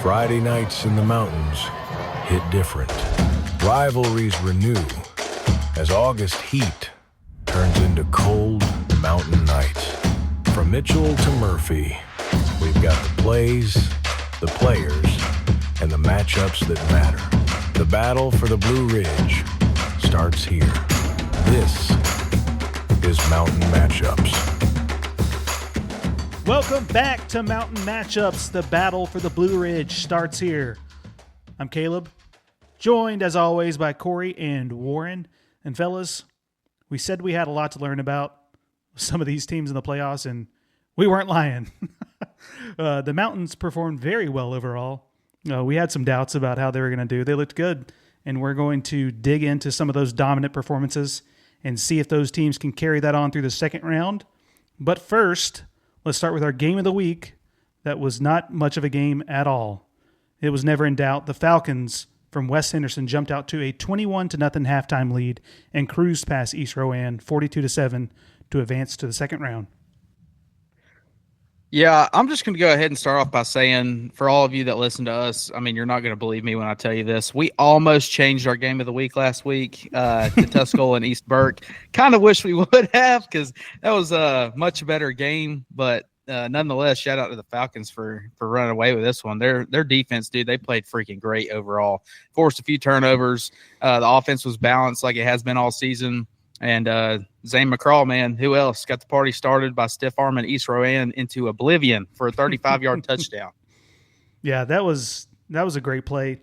Friday nights in the mountains hit different. Rivalries renew as August heat turns into cold mountain nights. From Mitchell to Murphy, we've got the plays, the players, and the matchups that matter. The battle for the Blue Ridge starts here. This is Mountain Matchups. Welcome back to Mountain Matchups. The battle for the Blue Ridge starts here. I'm Caleb, joined as always by Corey and Warren. And fellas, we said we had a lot to learn about some of these teams in the playoffs, and we weren't lying. The Mountains performed very well overall. We had some doubts about how they were going to do. They looked good, and we're going to dig into some of those dominant performances and see if those teams can carry that on through the second round. But first, let's start with our game of the week. That was not much of a game at all. It was never in doubt. The Falcons from West Henderson jumped out to a 21-0 halftime lead and cruised past East Rowan 42-7 to advance to the second round. Yeah, I'm just going to go ahead and start off by saying, for all of you that listen to us, I mean, you're not going to believe me when I tell you this. We almost changed our game of the week last week to Tuscola and East Burke. Kind of wish we would have, because that was a much better game. But nonetheless, shout out to the Falcons for running away with this one. Their defense, dude, they played freaking great overall. Forced a few turnovers. The offense was balanced like it has been all season. And Zane McCraw, man, who else? Got the party started by stiff arming East Rowan into oblivion for a 35-yard touchdown. Yeah, that was a great play.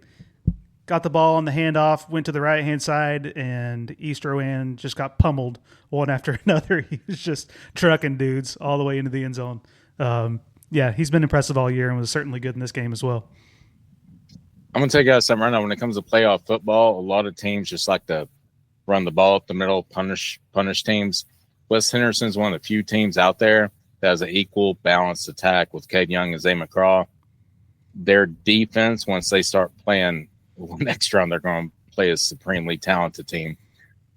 Got the ball on the handoff, went to the right-hand side, and East Rowan just got pummeled one after another. He was just trucking dudes all the way into the end zone. Yeah, he's been impressive all year and was certainly good in this game as well. I'm going to tell you guys something right now. When it comes to playoff football, a lot of teams just like to run the ball up the middle, punish teams. West Henderson is one of the few teams out there that has an equal balanced attack with Caden Young and Zay McCraw. Their defense, once they start playing next round, they're going to play a supremely talented team.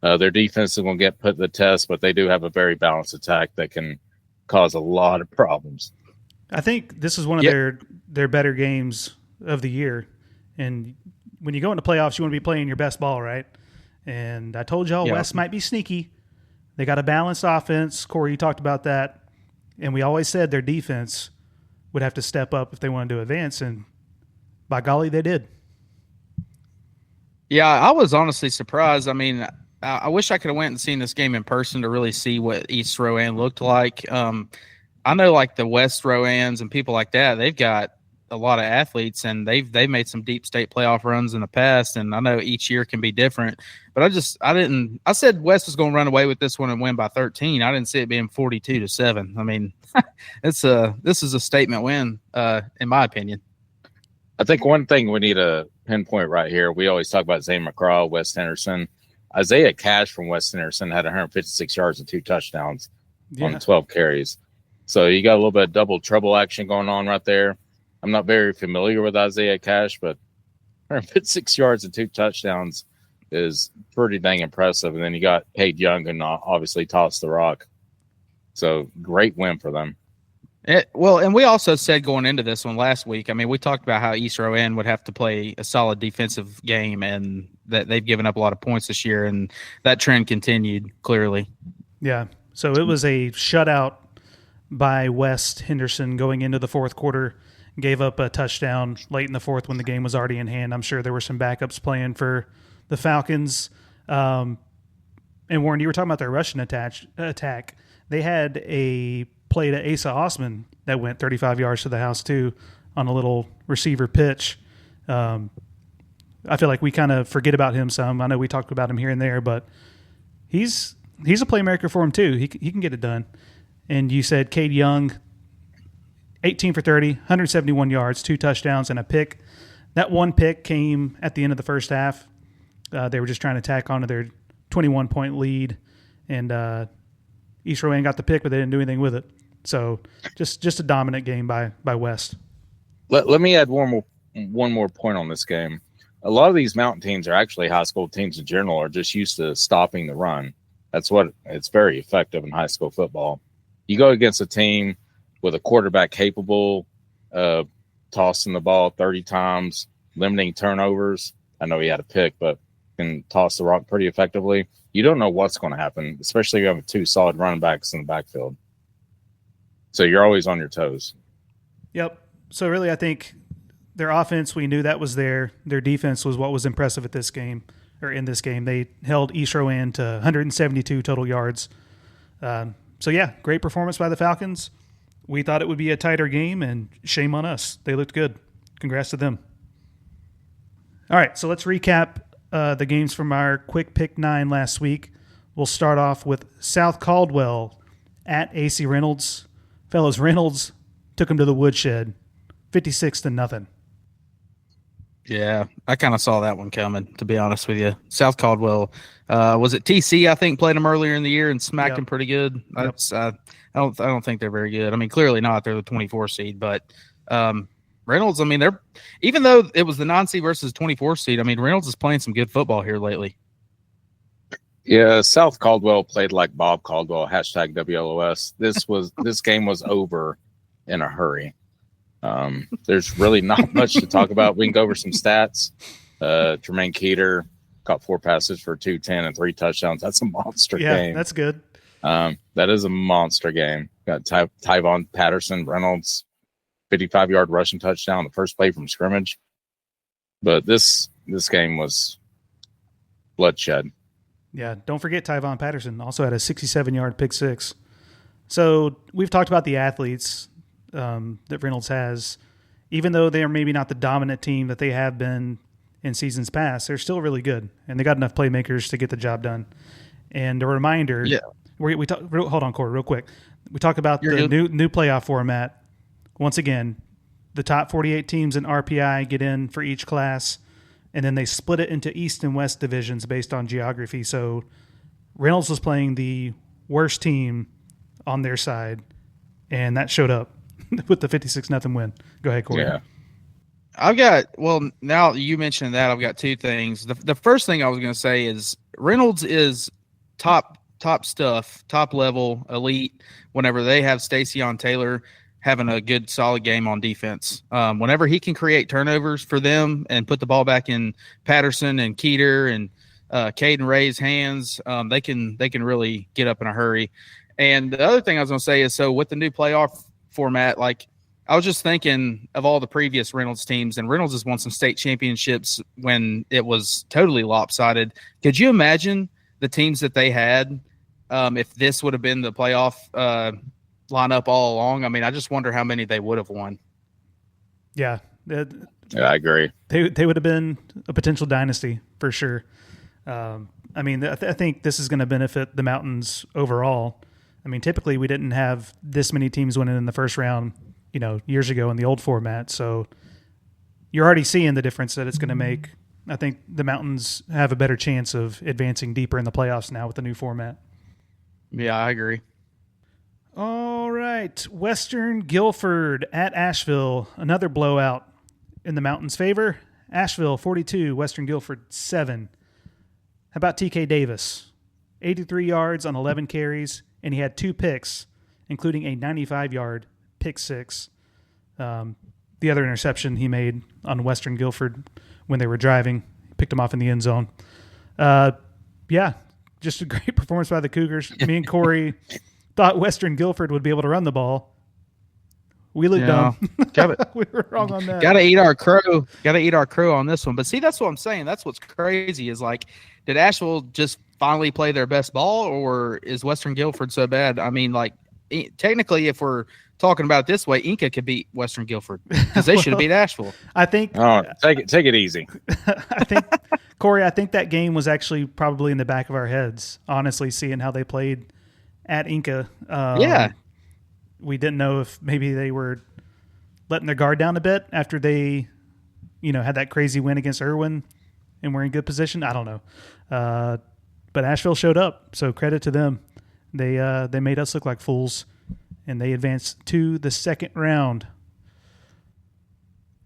Their defense is going to get put to the test, but they do have a very balanced attack that can cause a lot of problems. I think this is one of their better games of the year. And when you go into playoffs, you want to be playing your best ball, right? And I told y'all West might be sneaky. They got a balanced offense. Corey, you talked about that. And we always said their defense would have to step up if they wanted to advance. And by golly, they did. Yeah, I was honestly surprised. I mean, I wish I could have went and seen this game in person to really see what East Rowan looked like. I know like the West Rowans and people like that, they've got a lot of athletes, and they've made some deep state playoff runs in the past, and I know each year can be different, but I said West was going to run away with this one and win by 13. I didn't see it being 42-7. I mean, this is a statement win, in my opinion. I think one thing we need to pinpoint right here, we always talk about Zane McCraw, West Henderson. Isaiah Cash from West Henderson had 156 yards and 2 touchdowns on 12 carries. So you got a little bit of double trouble action going on right there. I'm not very familiar with Isaiah Cash, but 156 yards and 2 touchdowns is pretty dang impressive. And then you got Caden Young and obviously tossed the rock. So great win for them. And we also said going into this one last week, I mean, we talked about how East Rowan would have to play a solid defensive game, and that they've given up a lot of points this year, and that trend continued clearly. Yeah, so it was a shutout by West Henderson going into the fourth quarter. Gave up a touchdown late in the fourth when the game was already in hand. I'm sure there were some backups playing for the Falcons. And Warren, you were talking about their rushing attack. They had a play to Asa Osman that went 35 yards to the house too on a little receiver pitch. I feel like we kind of forget about him some. I know we talked about him here and there, but he's a playmaker for him too. He can get it done. And you said Caden Young, 18 for 30, 171 yards, 2 touchdowns, and a pick. That one pick came at the end of the first half. They were just trying to tack onto their 21-point lead, and East Rowan got the pick, but they didn't do anything with it. So just a dominant game by West. Let me add one more point on this game. A lot of these mountain teams, are actually high school teams in general, are just used to stopping the run. It's very effective in high school football. You go against a team with a quarterback capable of tossing the ball 30 times, limiting turnovers. I know he had a pick, but can toss the rock pretty effectively. You don't know what's going to happen, especially if you have 2 solid running backs in the backfield. So you're always on your toes. Yep. So really, I think their offense, we knew that was there. Their defense was what was impressive at this game, or in this game. They held East Rowan to 172 total yards. So yeah, great performance by the Falcons. We thought it would be a tighter game, and shame on us. They looked good. Congrats to them. All right, so let's recap the games from our quick pick 9 last week. We'll start off with South Caldwell at AC Reynolds. Fellas, Reynolds took them to the woodshed, 56-0. Yeah, I kind of saw that one coming, to be honest with you. South Caldwell, was it TC? I think played them earlier in the year and smacked them pretty good. Yep. I don't think they're very good. I mean, clearly not. They're the 24 seed, but Reynolds. I mean, they're even though it was the 9 seed versus 24 seed. I mean, Reynolds is playing some good football here lately. Yeah, South Caldwell played like Bob Caldwell. #WLOS. This game was over in a hurry. There's really not much to talk about. We can go over some stats. Tremaine Keeter caught 4 passes for 210 and 3 touchdowns. That's a monster game. Yeah, that's good. That is a monster game. Got Tyvon Patterson Reynolds, 55-yard rushing touchdown, the first play from scrimmage. But this game was bloodshed. Yeah, don't forget Tyvon Patterson also had a 67-yard pick 6. So we've talked about the athletes that Reynolds has. Even though they are maybe not the dominant team that they have been in seasons past, they're still really good, and they got enough playmakers to get the job done. And a reminder, we talk, hold on, Corey, real quick. We talk about the new playoff format. Once again, the top 48 teams in RPI get in for each class, and then they split it into East and West divisions based on geography. So Reynolds was playing the worst team on their side, and that showed up with the 56-0 win. Go ahead, Corey. Yeah. Now you mentioned that, I've got 2 things. The first thing I was going to say is Reynolds is top stuff, top level, elite. Whenever they have Stacy Taylor having a good, solid game on defense, whenever he can create turnovers for them and put the ball back in Patterson and Keeter and Caden Ray's hands, they can really get up in a hurry. And the other thing I was going to say is, so with the new playoff format, like I was just thinking of all the previous Reynolds teams, and Reynolds has won some state championships when it was totally lopsided. Could you imagine the teams that they had if this would have been the playoff lineup all along? I mean, I just wonder how many they would have won. Yeah. Yeah, I agree. They would have been a potential dynasty for sure. I mean, I think this is going to benefit the Mountains overall. I mean, typically we didn't have this many teams winning in the first round, years ago in the old format. So you're already seeing the difference that it's going to make. I think the Mountains have a better chance of advancing deeper in the playoffs now with the new format. Yeah, I agree. All right. Western Guilford at Asheville. Another blowout in the Mountains' favor. Asheville 42, Western Guilford 7. How about TK Davis? 83 yards on 11 carries, and he had 2 picks, including a 95-yard pick 6. The other interception he made on Western Guilford when they were driving, picked him off in the end zone. Yeah, just a great performance by the Cougars. Me and Corey thought Western Guilford would be able to run the ball. We looked dumb. We were wrong on that. Gotta eat our crow. Gotta eat our crow on this one. But see, that's what I'm saying. That's what's crazy is, like, did Asheville just finally play their best ball, or is Western Guilford so bad? I mean, like, technically, if we're talking about it this way, Inca could beat Western Guilford because they should have beat Asheville. I think. Oh, take it easy. I think, Corey, I think that game was actually probably in the back of our heads, honestly, seeing how they played at Inca. Yeah. We didn't know if maybe they were letting their guard down a bit after they, had that crazy win against Erwin and were in good position. I don't know. But Asheville showed up, so credit to them. They made us look like fools, and they advanced to the second round.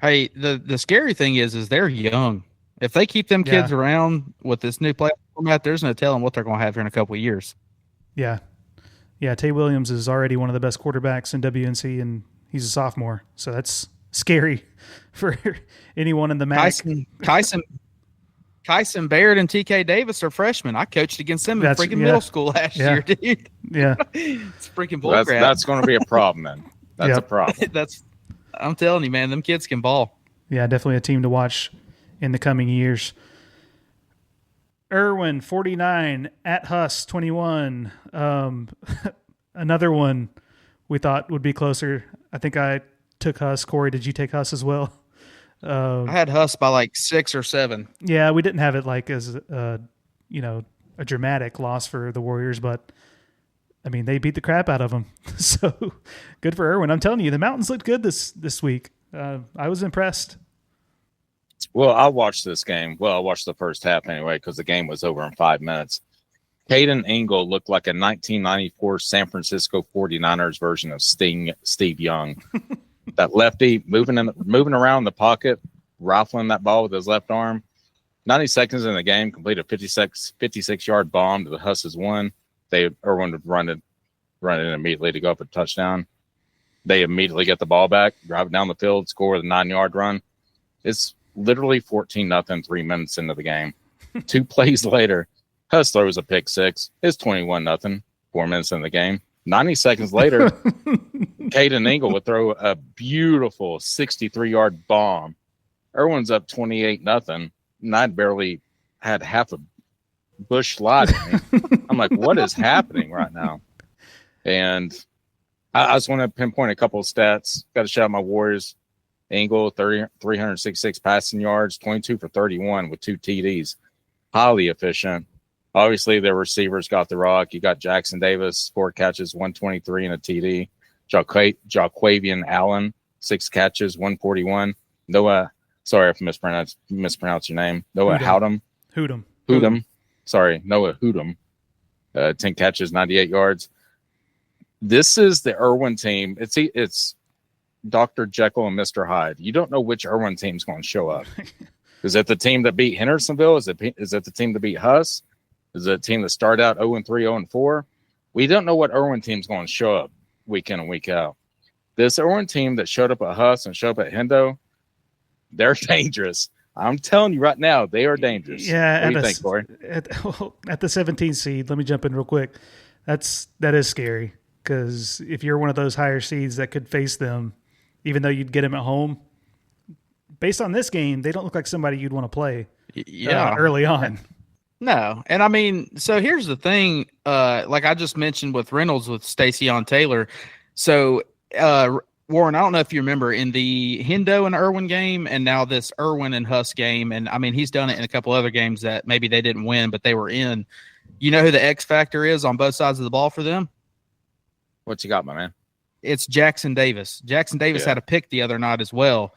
Hey, the scary thing is they're young. If they keep them kids around with this new playoff format, there's no telling what they're going to have here in a couple of years. Yeah. Yeah, Tay Williams is already one of the best quarterbacks in WNC, and he's a sophomore. So that's scary for anyone in the MAC. Kyson Baird and TK Davis are freshmen. I coached against them in freaking middle school last year, dude. Yeah. It's freaking bullcrap. That's going to be a problem, man. That's a problem. I'm telling you, man, them kids can ball. Yeah, definitely a team to watch in the coming years. Erwin, 49, at Huss, 21. Another one we thought would be closer. I think I took Huss. Corey, did you take Huss as well? I had Huss by like 6 or 7. Yeah, we didn't have it like as a dramatic loss for the Warriors, but I mean they beat the crap out of them. So good for Erwin. I'm telling you, the Mountains looked good this week. I was impressed. Well, I watched this game. Well, I watched the first half anyway because the game was over in 5 minutes. Caden Ingle looked like a 1994 San Francisco 49ers version of Steve Young. That lefty moving around the pocket, rifling that ball with his left arm. 90 seconds in the game, completed a 56-yard bomb to the Husses 1. Erwin would run it immediately to go up a touchdown. They immediately get the ball back, drive it down the field, score the 9-yard run. It's literally 14-0, 3 minutes into the game. 2 plays later, Huss throws a pick 6. It's 21-0, 4 minutes in the game. 90 seconds later, Caden Ingle would throw a beautiful 63-yard bomb. Erwin's up 28-0, and I barely had half a bush slide in me. I'm like, what is happening right now? And I just want to pinpoint a couple of stats. Got to shout out my Warriors. Ingle, 366 passing yards, 22 for 31 with 2 TDs. Highly efficient. Obviously, their receivers got the rock. You got Jackson Davis, 4 catches, 123 and a TD. Jaquavian Allen, 6 catches, 141. Noah, sorry if I mispronounced your name. Noah Hootem. Sorry, Noah Hootem. 10 catches, 98 yards. This is the Erwin team. It's Dr. Jekyll and Mr. Hyde. You don't know which Erwin team's going to show up. Is it the team that beat Hendersonville? Is it the team that beat Huss? Is it a team that started out 0-3, 0-4? We don't know what Erwin team's going to show up week in and week out. This Erwin team that showed up at Huss and showed up at Hendo, they're dangerous. I'm telling you right now, they are dangerous. Yeah, what do you think, Corey? At the 17th seed, let me jump in real quick. That is scary because if you're one of those higher seeds that could face them, even though you'd get them at home, based on this game, they don't look like somebody you'd want to play early on. No. And I mean, so here's the thing, like I just mentioned with Reynolds with Stacy on Taylor. So Warren, I don't know if you remember in the Hendo and Erwin game and now this Erwin and Huss game. And I mean, he's done it in a couple other games that maybe they didn't win, but they were in. You know who the X factor is on both sides of the ball for them? What you got, my man? It's Jackson Davis. Jackson Davis had a pick the other night as well.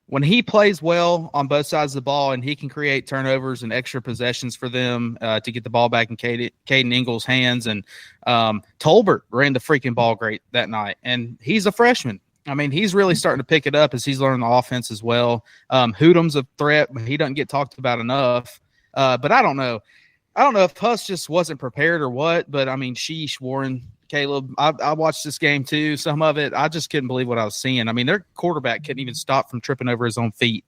When he plays well on both sides of the ball and he can create turnovers and extra possessions for them to get the ball back in Caden Ingle's hands. And Tolbert ran the freaking ball great that night. And he's a freshman. I mean, he's really starting to pick it up as he's learning the offense as well. Hootem's a threat, but he doesn't get talked about enough. But I don't know. I don't know if Huss just wasn't prepared or what, but I mean, sheesh, Warren, Caleb, I watched this game too. Some of it, I just couldn't believe what I was seeing. I mean, their quarterback couldn't even stop from tripping over his own feet.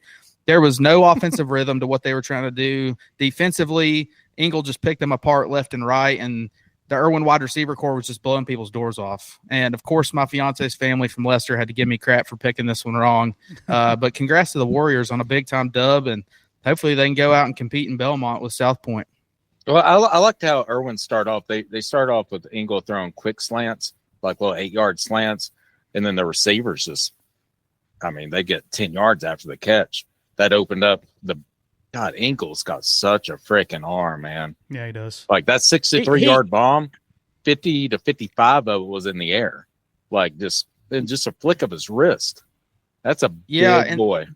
There was no offensive rhythm to what they were trying to do. Defensively, Ingle just picked them apart left and right, and the Erwin wide receiver core was just blowing people's doors off. And, of course, my fiance's family from Leicester had to give me crap for picking this one wrong. But congrats to the Warriors on a big-time dub, and hopefully they can go out and compete in Belmont with South Point. Well, I liked how Erwin started off. They start off with Ingle throwing quick slants, like little 8-yard slants, and then the receivers they get 10 yards after the catch. That opened up Ingle's got such a freaking arm, man. Yeah, he does. Like that 63-yard bomb, 50 to 55 of it was in the air, like just a flick of his wrist. That's a big boy.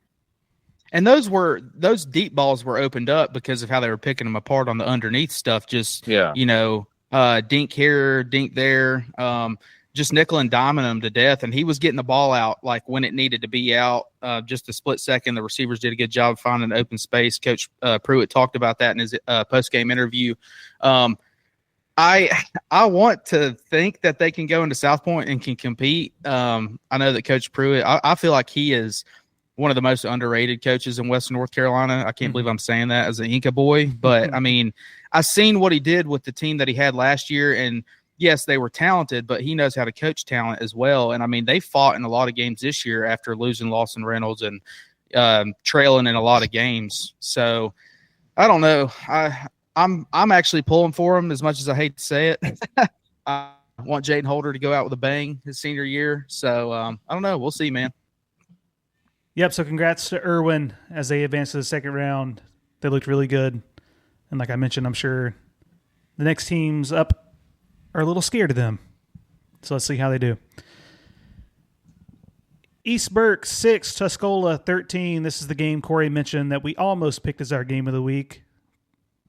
And those deep balls were opened up because of how they were picking them apart on the underneath stuff. Just, dink here, dink there, just nickel and diming them to death. And he was getting the ball out like when it needed to be out, just a split second. The receivers did a good job finding open space. Coach Pruitt talked about that in his post-game interview. I want to think that they can go into South Point and can compete. I know that Coach Pruitt, I feel like he is one of the most underrated coaches in Western North Carolina. I can't believe I'm saying that as an Inca boy, but I mean, I've seen what he did with the team that he had last year, and yes, they were talented, but he knows how to coach talent as well. And I mean, they fought in a lot of games this year after losing Lawson Reynolds and trailing in a lot of games. So I don't know. I'm actually pulling for him as much as I hate to say it. I want Jaden Holder to go out with a bang his senior year. So I don't know. We'll see, man. Yep, so congrats to Erwin as they advanced to the second round. They looked really good. And like I mentioned, I'm sure the next teams up are a little scared of them. So let's see how they do. East Burke 6, Tuscola 13. This is the game Corey mentioned that we almost picked as our game of the week.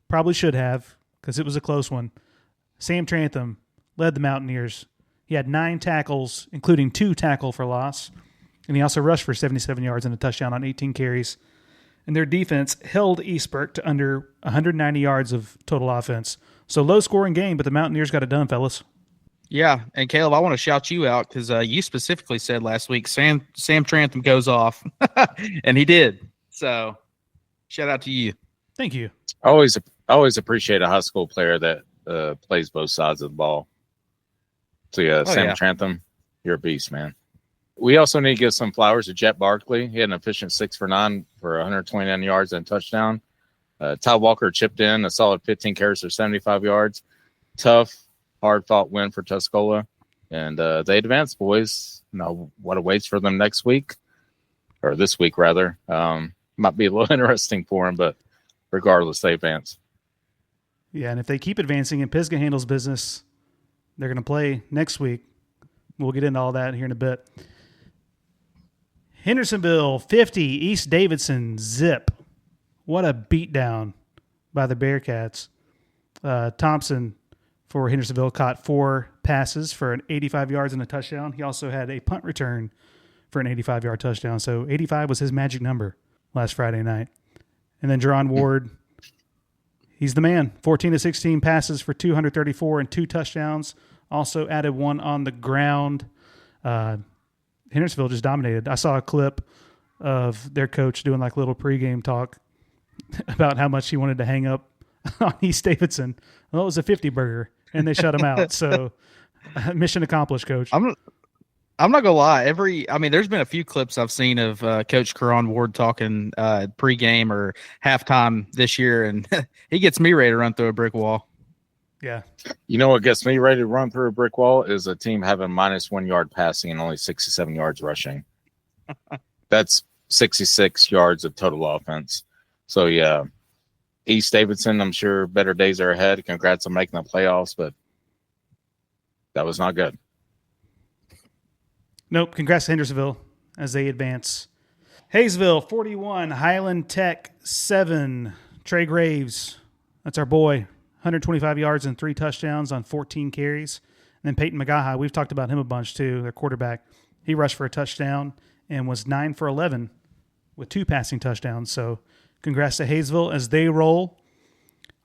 Probably should have, because it was a close one. Sam Trantham led the Mountaineers. He had 9 tackles, including 2 tackle for loss. And he also rushed for 77 yards and a touchdown on 18 carries. And their defense held East Burke to under 190 yards of total offense. So low-scoring game, but the Mountaineers got it done, fellas. Yeah, and Caleb, I want to shout you out because you specifically said last week Sam Trantham goes off, and he did. So shout out to you. Thank you. I always appreciate a high school player that plays both sides of the ball. So, Sam Trantham, you're a beast, man. We also need to give some flowers to Jet Barkley. He had an efficient 6 for 9 for 129 yards and a touchdown. Ty Walker chipped in a solid 15 carries for 75 yards. Tough, hard-fought win for Tuscola. And they advanced, boys. Now, what awaits for them next week, or this week, rather. Might be a little interesting for them, but regardless, they advance. Yeah, and if they keep advancing and Pisgah handles business, they're going to play next week. We'll get into all that here in a bit. Hendersonville 50, East Davidson zip. What a beatdown by the Bearcats. Thompson for Hendersonville caught 4 passes for an 85 yards and a touchdown. He also had a punt return for an 85-yard touchdown. So 85 was his magic number last Friday night. And then Jerron Ward, he's the man. 14 to 16 passes for 234 and 2 touchdowns. Also added 1 on the ground. Hendersonville just dominated. I saw a clip of their coach doing like little pregame talk about how much he wanted to hang up on East Davidson. Well, it was a 50 burger, and they shut him out. So mission accomplished, Coach. I'm not gonna lie. There's been a few clips I've seen of Coach Jerron Ward talking pregame or halftime this year, and he gets me ready to run through a brick wall. Yeah. You know what gets me ready to run through a brick wall is a team having -1 yard passing and only 67 yards rushing. That's 66 yards of total offense. So, yeah, East Davidson, I'm sure better days are ahead. Congrats on making the playoffs, but that was not good. Nope. Congrats to Hendersonville as they advance. Hayesville 41, Highland Tech 7. Trey Graves, that's our boy. 125 yards and 3 touchdowns on 14 carries. And then Peyton McGaha, we've talked about him a bunch too, their quarterback. He rushed for a touchdown and was 9 for 11 with 2 passing touchdowns. So congrats to Hayesville as they roll.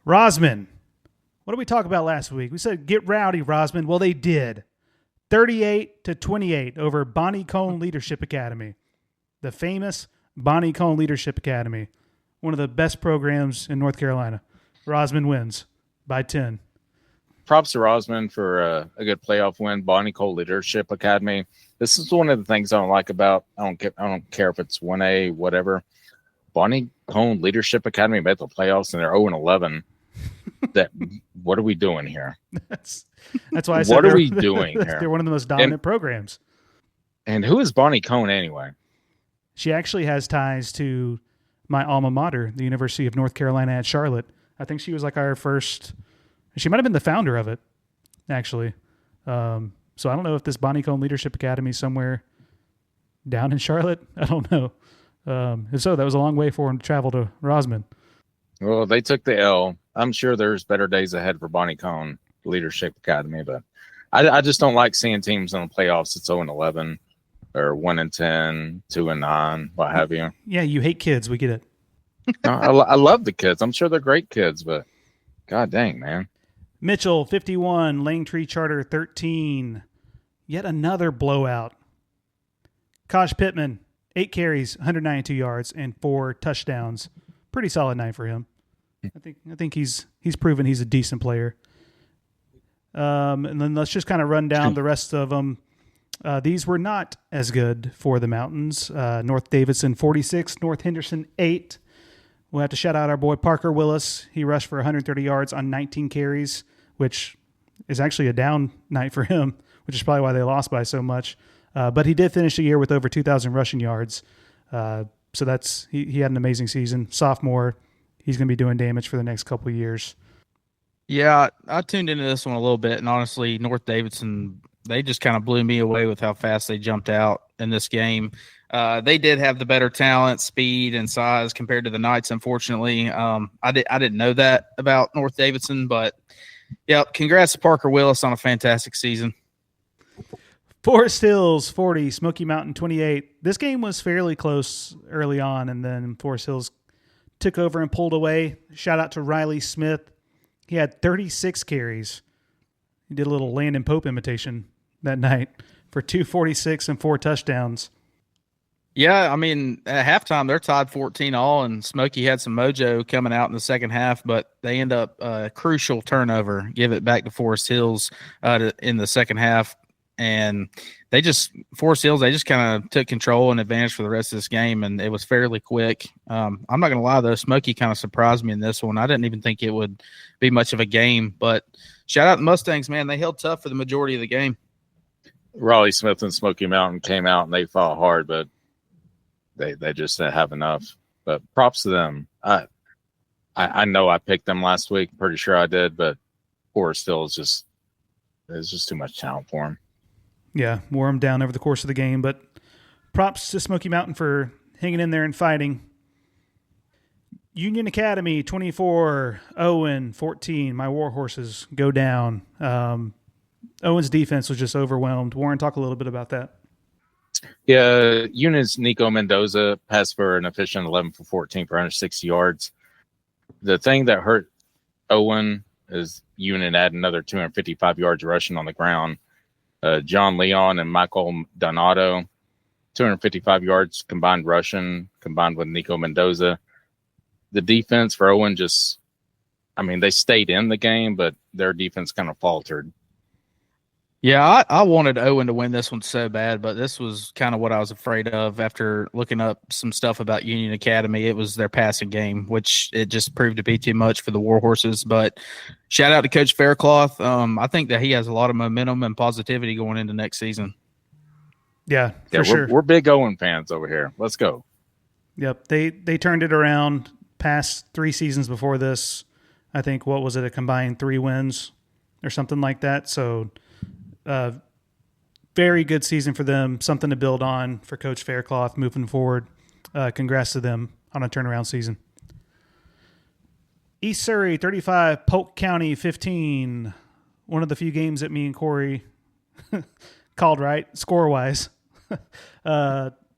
Rosman, what did we talk about last week? We said get rowdy, Rosman. Well, they did. 38-28 over Bonnie Cone Leadership Academy. The famous Bonnie Cone Leadership Academy. One of the best programs in North Carolina. Rosman wins by 10. Props to Rosman for a good playoff win. Bonnie Cole Leadership Academy. This is one of the things I don't like about. I don't care if it's 1A, whatever. Bonnie Cone Leadership Academy made the playoffs and they're 0-11. What are we doing here? That's why I said what are we doing here? They're one of the most dominant programs. And who is Bonnie Cone anyway? She actually has ties to my alma mater, the University of North Carolina at Charlotte. I think she was like our first. She might have been the founder of it, actually. So I don't know if this Bonnie Cone Leadership Academy is somewhere down in Charlotte. I don't know. If so, that was a long way for him to travel to Rosman. Well, they took the L. I'm sure there's better days ahead for Bonnie Cone Leadership Academy, but I just don't like seeing teams in the playoffs that's 0-11 or 1-10, 2-9, what have you. Yeah, you hate kids. We get it. I love the kids. I'm sure they're great kids, but god dang, man. Mitchell, 51. Langtree Charter, 13. Yet another blowout. Kosh Pittman, 8 carries, 192 yards, and 4 touchdowns. Pretty solid night for him. I think he's proven he's a decent player. And then let's just kind of run down the rest of them. These were not as good for the Mountains. North Davidson, 46. North Henderson, 8. We'll have to shout out our boy Parker Willis. He rushed for 130 yards on 19 carries, which is actually a down night for him, which is probably why they lost by so much. But he did finish the year with over 2,000 rushing yards. So that's he had an amazing season. Sophomore, he's going to be doing damage for the next couple of years. Yeah, I tuned into this one a little bit, and honestly, North Davidson, they just kind of blew me away with how fast they jumped out in this game. They did have the better talent, speed, and size compared to the Knights, unfortunately. I didn't know that about North Davidson, but, yeah, congrats to Parker Willis on a fantastic season. Forest Hills, 40. Smoky Mountain, 28. This game was fairly close early on, and then Forest Hills took over and pulled away. Shout out to Riley Smith. He had 36 carries. He did a little Landon Pope imitation that night for 246 and 4 touchdowns. Yeah, I mean, at halftime, they're tied 14-all, and Smoky had some mojo coming out in the second half, but they end up a crucial turnover, give it back to Forest Hills in the second half. And Forest Hills, they just kind of took control and advantage for the rest of this game, and it was fairly quick. I'm not going to lie, though, Smoky kind of surprised me in this one. I didn't even think it would be much of a game, but shout out the Mustangs, man. They held tough for the majority of the game. Raleigh Smith and Smoky Mountain came out, and they fought hard, but they just didn't have enough. But props to them. I know I picked them last week. Pretty sure I did, but Forest Hills there's just too much talent for them. Yeah, wore them down over the course of the game, but props to Smoky Mountain for hanging in there and fighting. Union Academy, 24. Owen, 14. My war horses go down. Owen's defense was just overwhelmed. Warren, talk a little bit about that. Yeah, Union's Nico Mendoza passed for an efficient 11 for 14 for 160 yards. The thing that hurt Owen is Union had another 255 yards rushing on the ground. John Leon and Michael Donato, 255 yards combined rushing, combined with Nico Mendoza. The defense for Owen they stayed in the game, but their defense kind of faltered. Yeah, I wanted Owen to win this one so bad, but this was kind of what I was afraid of after looking up some stuff about Union Academy. It was their passing game, which it just proved to be too much for the Warhorses. But shout out to Coach Faircloth. I think that he has a lot of momentum and positivity going into next season. Yeah, for sure. We're big Owen fans over here. Let's go. Yep, they turned it around past 3 seasons before this. I think, what was it, a combined 3 wins or something like that. So very good season for them, something to build on for Coach Faircloth moving forward. Congrats to them on a turnaround season. East Surry, 35, Polk County, 15. One of the few games that me and Corey called right, score-wise.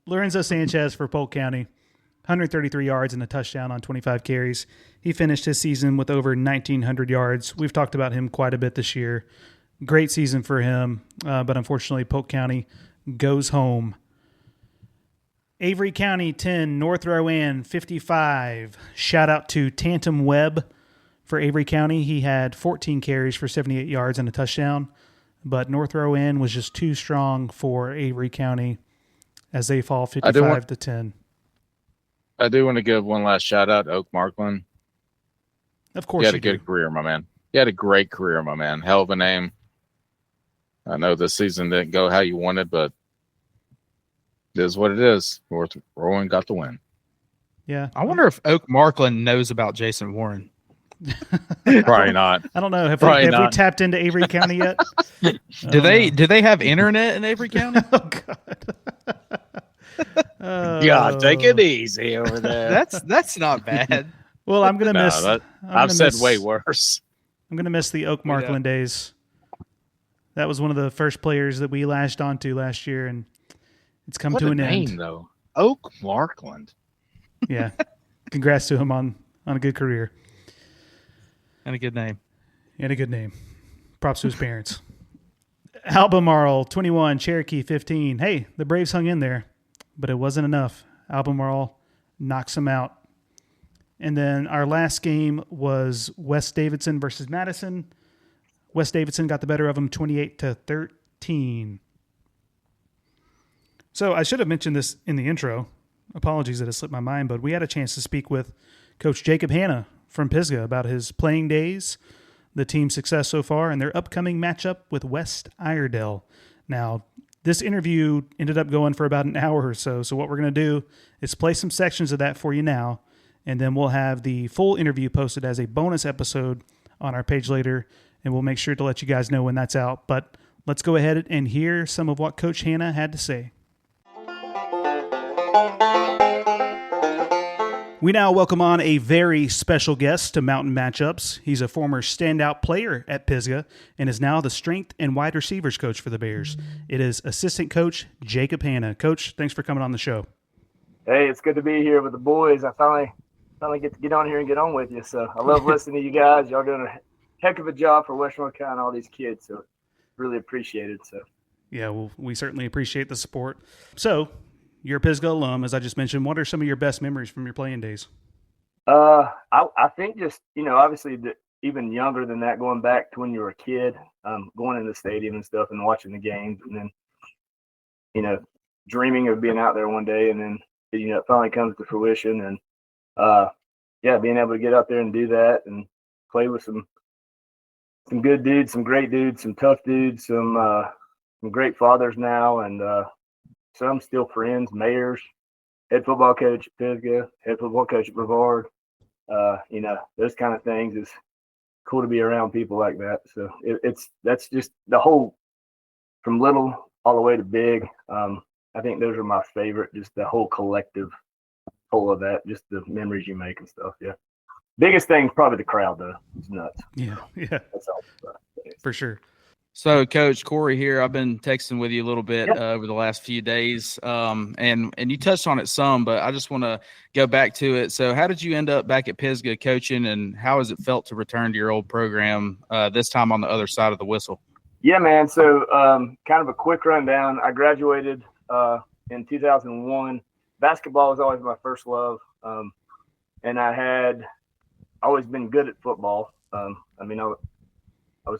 Lorenzo Sanchez for Polk County, 133 yards and a touchdown on 25 carries. He finished his season with over 1,900 yards. We've talked about him quite a bit this year. Great season for him, but unfortunately Polk County goes home. Avery County, 10. North Rowan, 55. Shout out to Tantum Webb for Avery County. He had 14 carries for 78 yards and a touchdown, but North Rowan was just too strong for Avery County as they fall 55-10. I do want to give one last shout out to Oak Markland. Of course, you had a good career, my man. You had a great career, my man. Hell of a name. I know this season didn't go how you wanted, but it is what it is. Rowan got the win. Yeah. I wonder if Oak Markland knows about Jason Warren. Probably not. I don't know. Have we tapped into Avery County yet? Do they have internet in Avery County? Oh, God. Yeah, take it easy over there. That's not bad. Well, I'm going to miss. I've said way worse. I'm going to miss the Oak Markland days. That was one of the first players that we lashed onto last year, and it's come to an end. Name, though. Oak Markland. Yeah. Congrats to him on a good career. And a good name. And a good name. Props to his parents. Albermarle, 21, Cherokee, 15. Hey, the Braves hung in there, but it wasn't enough. Albermarle knocks them out. And then our last game was West Davidson versus Madison. West Davidson got the better of them, 28-13. So I should have mentioned this in the intro. Apologies that it slipped my mind, but we had a chance to speak with Coach Jacob Hanna from Pisgah about his playing days, the team's success so far, and their upcoming matchup with West Iredell. Now, this interview ended up going for about an hour or so, so what we're going to do is play some sections of that for you now, and then we'll have the full interview posted as a bonus episode on our page later, and we'll make sure to let you guys know when that's out. But let's go ahead and hear some of what Coach Hanna had to say. We now welcome on a very special guest to Mountain Matchups. He's a former standout player at Pisgah and is now the strength and wide receivers coach for the Bears. It is assistant coach Jacob Hanna. Coach, thanks for coming on the show. Hey, it's good to be here with the boys. I finally get to get on here and get on with you. So I love listening to you guys. Y'all doing a heck of a job for Western North Carolina, all these kids. So really appreciate it. So yeah, well, we certainly appreciate the support. So you're a Pisgah alum, as I just mentioned. What are some of your best memories from your playing days? I think just, obviously even younger than that, going back to when you were a kid, going in the stadium and stuff and watching the games, and then, dreaming of being out there one day, and then, it finally comes to fruition. And, being able to get out there and do that and play with some good dudes, some great dudes, some tough dudes, some great fathers now, and some still friends, Mayors, head football coach at Pisgah, head football coach at Brevard. Those kind of things is cool to be around people like that. So that's just the whole, from little all the way to big. I think those are my favorite, just the whole collective whole of that, just the memories you make and stuff. Yeah. Biggest thing, probably the crowd though. It's nuts. Yeah. That's all. For sure. So, Coach Corey here. I've been texting with you a little bit over the last few days, and you touched on it some, but I just want to go back to it. So, how did you end up back at Pisgah coaching, and how has it felt to return to your old program this time on the other side of the whistle? Yeah, man. So, kind of a quick rundown. I graduated in 2001. Basketball was always my first love, and I had always been good at football. I was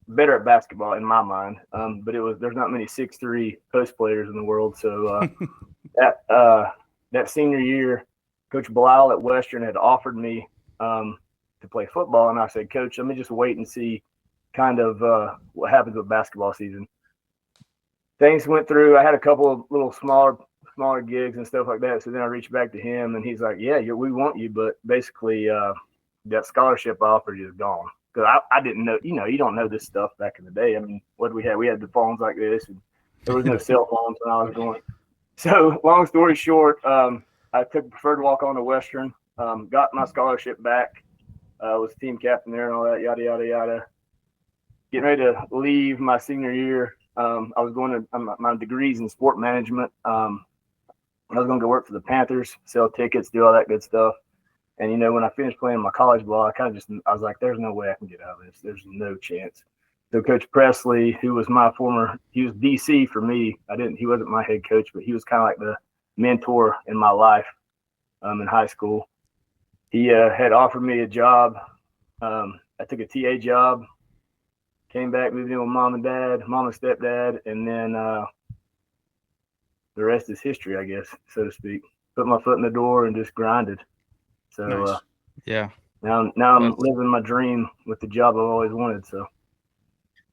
better at basketball in my mind, but there's not many 6'3" post players in the world. So that senior year, Coach Blau at Western had offered me to play football, and I said, Coach, let me just wait and see kind of what happens with basketball season. Things went through. I had a couple of little smaller gigs and stuff like that. So then I reached back to him, and he's like, yeah, we want you, but basically that scholarship I offered you is gone. Because I didn't know, you don't know this stuff back in the day. I mean, what did we have? We had the phones like this, and there was no cell phones when I was going. So long story short, I took preferred walk on to Western, got my scholarship back, was team captain there and all that, yada, yada, yada. Getting ready to leave my senior year. I was going to my degrees in sport management. I was going to go work for the Panthers, sell tickets, do all that good stuff. And, when I finished playing my college ball, I was like, there's no way I can get out of this. There's no chance. So Coach Presley, who was he was DC for me. He wasn't my head coach, but he was kind of like the mentor in my life in high school. He had offered me a job. I took a TA job, came back, moved in with mom and stepdad, and then the rest is history, I guess, so to speak. Put my foot in the door and just grinded. So nice. Now I'm living my dream with the job I've always wanted. So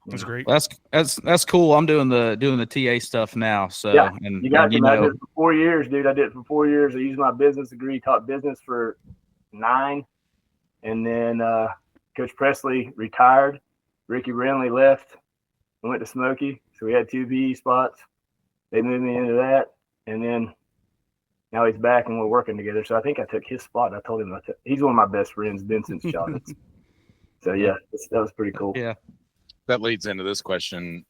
that's great. That's cool. I'm doing the TA stuff now. So yeah, I did it for 4 years, dude. I did it for 4 years. I used my business degree, taught business for 9, and then Coach Presley retired. Ricky Renley left and went to Smoky. So we had 2 PE spots. They moved me into that, and then now he's back and we're working together. So I think I took his spot. I told him he's one of my best friends, been since childhood. So yeah, that was pretty cool. Yeah, that leads into this question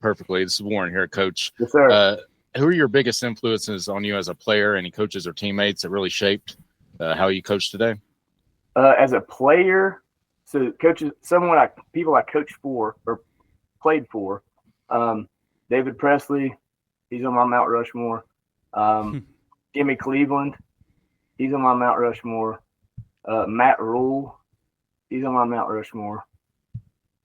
perfectly. This is Warren here, Coach. Yes, sir. Who are your biggest influences on you as a player? Any coaches or teammates that really shaped how you coach today? As a player, so coaches, people I coached for or played for, David Presley, he's on my Mount Rushmore. Jimmy Cleveland, he's on my Mount Rushmore. Matt Rule, he's on my Mount Rushmore.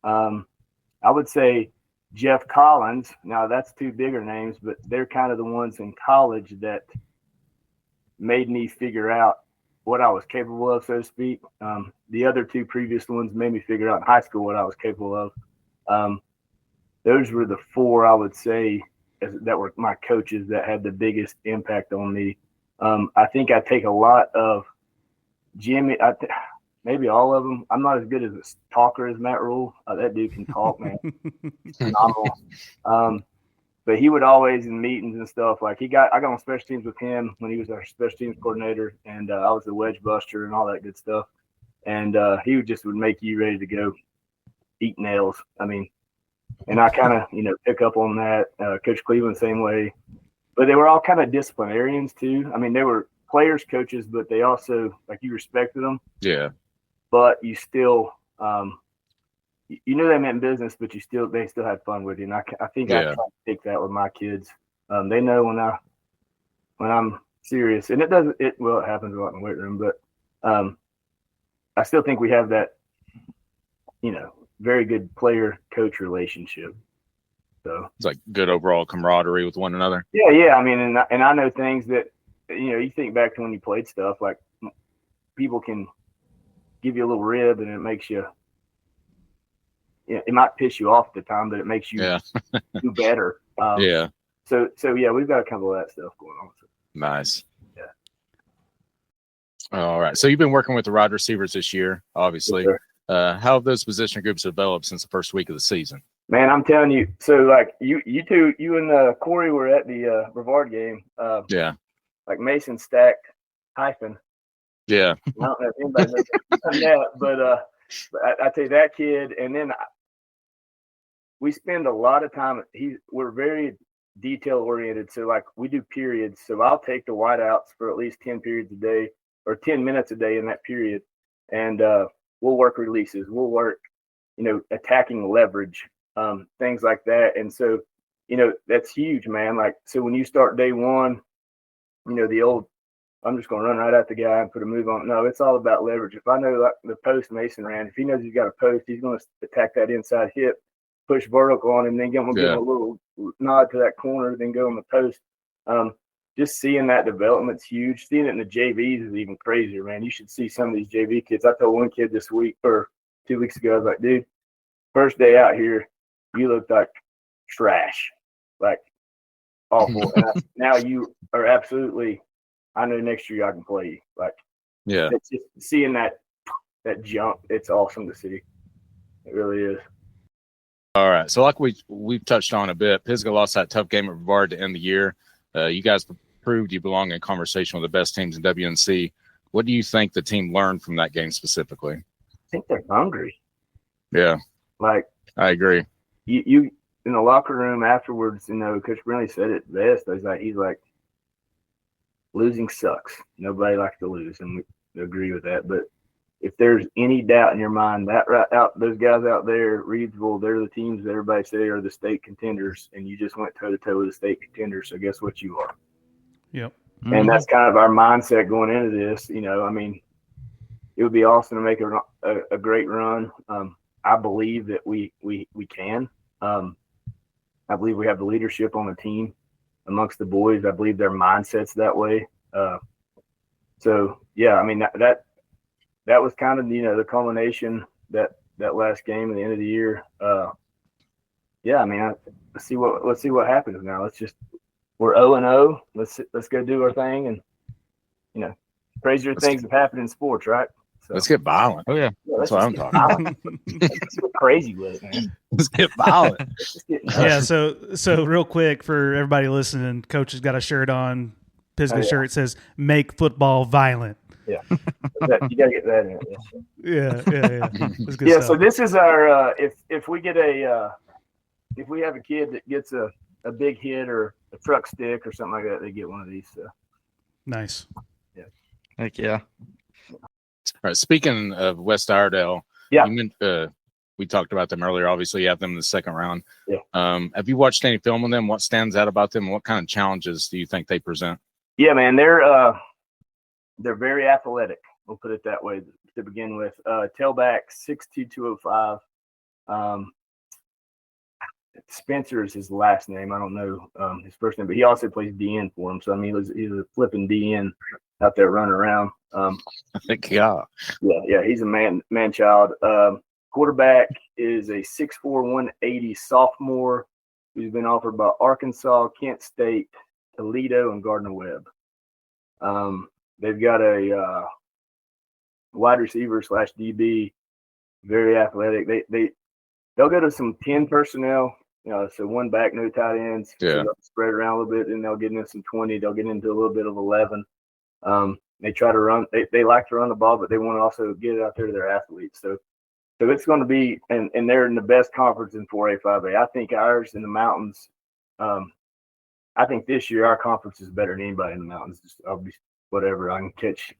I would say Jeff Collins. Now that's two bigger names, but they're kind of the ones in college that made me figure out what I was capable of, so to speak. The other two previous ones made me figure out in high school what I was capable of. Those were the four I would say that were my coaches that had the biggest impact on me. I think I take a lot of Jimmy. Maybe all of them. I'm not as good as a talker as Matt Rule. That dude can talk, man. Phenomenal. But he would always in meetings and stuff, like I got on special teams with him when he was our special teams coordinator, and I was the wedge buster and all that good stuff. And he would make you ready to go eat nails. I mean, and I kind of, pick up on that. Coach Cleveland, same way. But they were all kind of disciplinarians too. I mean, they were players, coaches, but they also, like, you respected them. Yeah. But you still, you knew they meant business, but they still had fun with you. And I think I try to take that with my kids. They know when I'm serious, and it happens a lot in the weight room, but I still think we have that, very good player coach relationship. So it's like good overall camaraderie with one another. Yeah. I mean, and I know things that, you think back to when you played stuff, like people can give you a little rib and it makes you, it might piss you off at the time, but it makes you do better. So yeah, we've got a couple of that stuff going on. Nice. Yeah. All right. So you've been working with the wide receivers this year, obviously. Yes, how have those position groups developed since the first week of the season? Man, I'm telling you. So like you two, you and Corey were at the Brevard game. Like Mason stacked hyphen. Yeah. I don't know if anybody knows that, but I tell you, that kid, and then we spend a lot of time. We're very detail oriented, so like we do periods. So I'll take the wideouts for at least 10 periods a day or 10 minutes a day in that period, and we'll work releases. We'll work, attacking leverage, things like that. And so, that's huge, man. Like, so when you start day one, the old, I'm just going to run right at the guy and put a move on. No, it's all about leverage. If I know like the post Mason ran, if he knows he's got a post, he's going to attack that inside hip, push vertical on him, then give him a little nod to that corner, then go on the post. Just seeing that development's huge. Seeing it in the JVs is even crazier, man. You should see some of these JV kids. I told one kid this week or 2 weeks ago, I was like, dude, first day out here, you looked like trash, like awful. And now you are absolutely, I know next year I can play you. Like, it's just seeing that jump. It's awesome to see. It really is. All right. So like we've touched on a bit, Pisgah lost that tough game at Brevard to end the year. You guys proved you belong in conversation with the best teams in WNC. What do you think the team learned from that game specifically? I think they're hungry. Yeah. Like, I agree. You in the locker room afterwards, Coach Brinley said it best. He's like, losing sucks. Nobody likes to lose, and we agree with that. But if there's any doubt in your mind, those guys out there, Reedsville, they're the teams that everybody say are the state contenders, and you just went toe to toe with the state contenders. So guess what you are? Yep. Mm-hmm. And that's kind of our mindset going into this. I mean, it would be awesome to make a great run. I believe that we can. I believe we have the leadership on the team amongst the boys. I believe their mindset's that way. So yeah, I mean that was kind of the culmination that last game at the end of the year. Yeah, I mean let's see what happens now. We're 0-0. Let's go do our thing, and crazier things have happened in sports, right? So, let's get violent. Oh yeah, that's what I'm talking about. Let's get crazy with it, man. Let's get violent. Yeah. So real quick for everybody listening, Coach has got a shirt on, Pisgah shirt. It says "Make football violent." Yeah, you got to get that in. Yeah. That's good Yeah. stuff. So this is our if we get if we have a kid that gets a big hit or a truck stick or something like that, they get one of these. So. Nice. heck yeah. All right. Speaking of West Iredell, Yeah. We talked about them earlier. Obviously, you have them in the second round. Yeah. Have you watched any film on them? What stands out about them? What kind of challenges do you think they present? Yeah, man, they're very athletic. We'll put it that way to begin with. Tailback 6'2", 205. Spencer is his last name. I don't know his first name, but he also plays DN for him. So I mean, he's a flipping DN out there running around. I think yeah. Yeah, he's a man child. Quarterback is a 6'4", 180 sophomore who's been offered by Arkansas, Kent State, Toledo, and Gardner-Webb. They've got a wide receiver / DB, very athletic. They'll go to some 10 personnel, so one back, no tight ends. Yeah. So they'll spread around a little bit, and they'll get into some 20. They'll get into a little bit of 11. They try to run. They like to run the ball, but they want to also get it out there to their athletes. So it's going to be, and they're in the best conference in 4A, 5A. I think ours in the mountains. I think this year our conference is better than anybody in the mountains. I'll be whatever. I can catch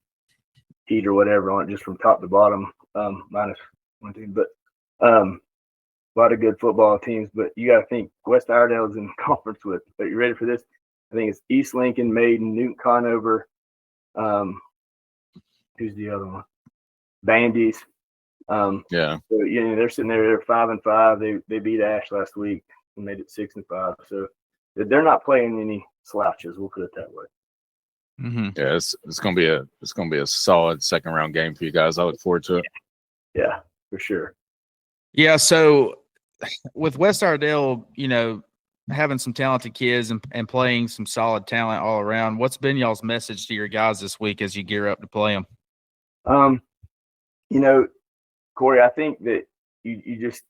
heat or whatever on it just from top to bottom, minus one team. But a lot of good football teams. But you got to think West Iredale is in conference with. Are you ready for this? I think it's East Lincoln, Maiden, Newton Conover. Who's the other one? Bandies. Yeah. So they're sitting there. They're 5-5. They beat Ash last week and made it 6-5. So they're not playing any slouches. We'll put it that way. Mm-hmm. Yeah, it's gonna be a solid second round game for you guys. I look forward to it. Yeah, for sure. Yeah. So with West Iredale, having some talented kids and playing some solid talent all around, what's been y'all's message to your guys this week as you gear up to play them? Corey, I think that you just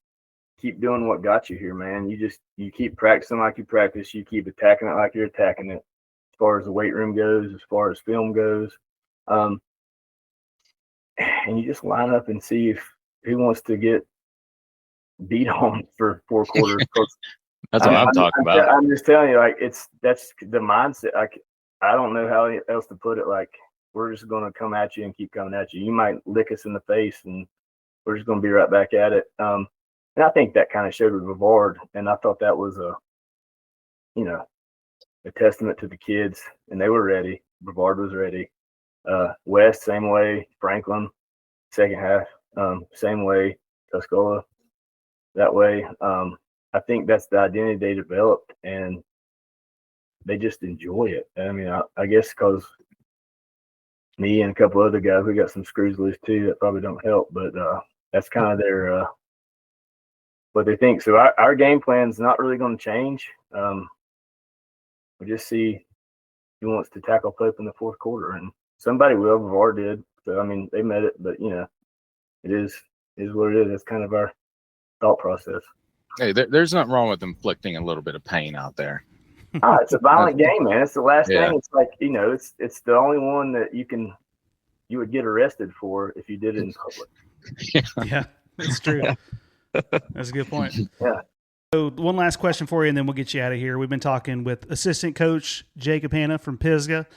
keep doing what got you here, man. You keep practicing like you practice. You keep attacking it like you're attacking it. As far as the weight room goes, as far as film goes, and you just line up and see if who wants to get beat on for 4 quarters. That's what I'm talking about. I'm just telling you, that's the mindset. I don't know how else to put it. Like, we're just going to come at you and keep coming at you. You might lick us in the face, and we're just going to be right back at it. And I think that kind of showed with Brevard, and I thought that was a testament to the kids, and they were ready. Brevard was ready. West, same way. Franklin, second half, same way. Tuscola, that way. I think that's the identity they developed, and they just enjoy it. I mean, I guess because me and a couple other guys, we got some screws loose too. That probably don't help, but that's kind of their what they think. So our game plan's not really going to change. We just see who wants to tackle Pope in the fourth quarter, and somebody will. Brevard did. So I mean, they met it, but it is what it is. That's kind of our thought process. Hey, there's nothing wrong with inflicting a little bit of pain out there. It's a violent game, man. It's the last Yeah. thing. It's like, it's the only one that you would get arrested for if you did it in public. Yeah, that's true. That's a good point. Yeah. So one last question for you, and then we'll get you out of here. We've been talking with assistant coach Jacob Hanna from Pisgah.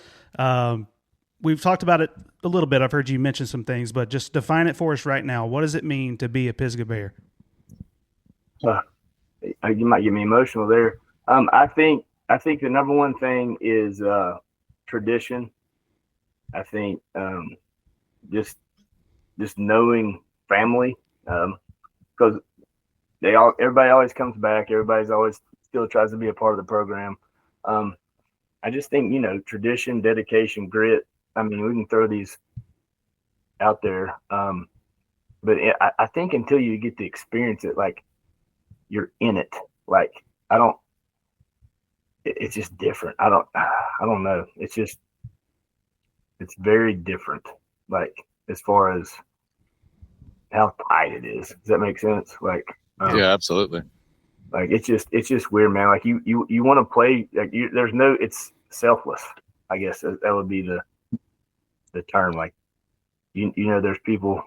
We've talked about it a little bit. I've heard you mention some things, but just define it for us right now. What does it mean to be a Pisgah Bear? You might get me emotional there. I think the number one thing is tradition. I think just knowing family, because everybody always comes back. Everybody's always still tries to be a part of the program. I just think tradition, dedication, grit. I mean, we can throw these out there, but I think until you get to experience it, like you're in it. Like it's just different. I don't know. It's very different. Like as far as how tight it is. Does that make sense? Like, Yeah, absolutely. Like it's just weird, man. Like you want to play. Like it's selfless. I guess that would be the term. Like there's people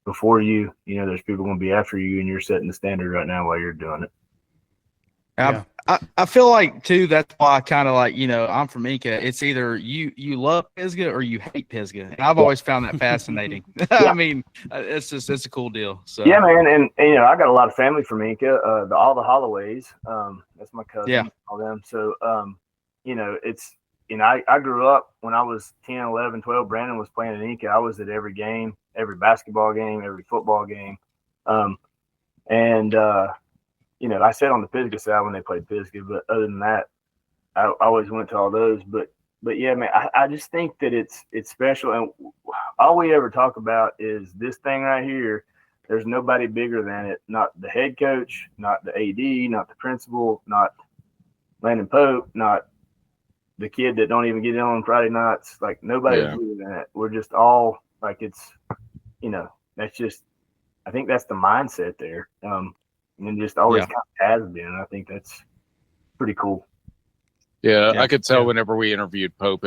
before you. There's people going to be after you, and you're setting the standard right now while you're doing it. I've I feel like too. That's why I kind of like, I'm from Inca. It's either you love Pisgah or you hate Pisgah, and I've always found that fascinating. I mean, it's a cool deal. So yeah, man, and I got a lot of family from Inca. All the Holloways. That's my cousin. Yeah. All them. So it's I grew up when I was 10, 11, 12. Brandon was playing in Inca. I was at every game, every basketball game, every football game, I sat on the Pisgah side when they played Pisgah, but other than that, I always went to all those. But yeah, man, I just think that it's special, and all we ever talk about is this thing right here. There's nobody bigger than it. Not the head coach, not the AD, not the principal, not Landon Pope, not the kid that don't even get in on Friday nights. Like nobody's bigger than it. We're just all like it's, that's just. I think that's the mindset there. And just always kind of has been. I think that's pretty cool. Yeah, I could tell whenever we interviewed Pope,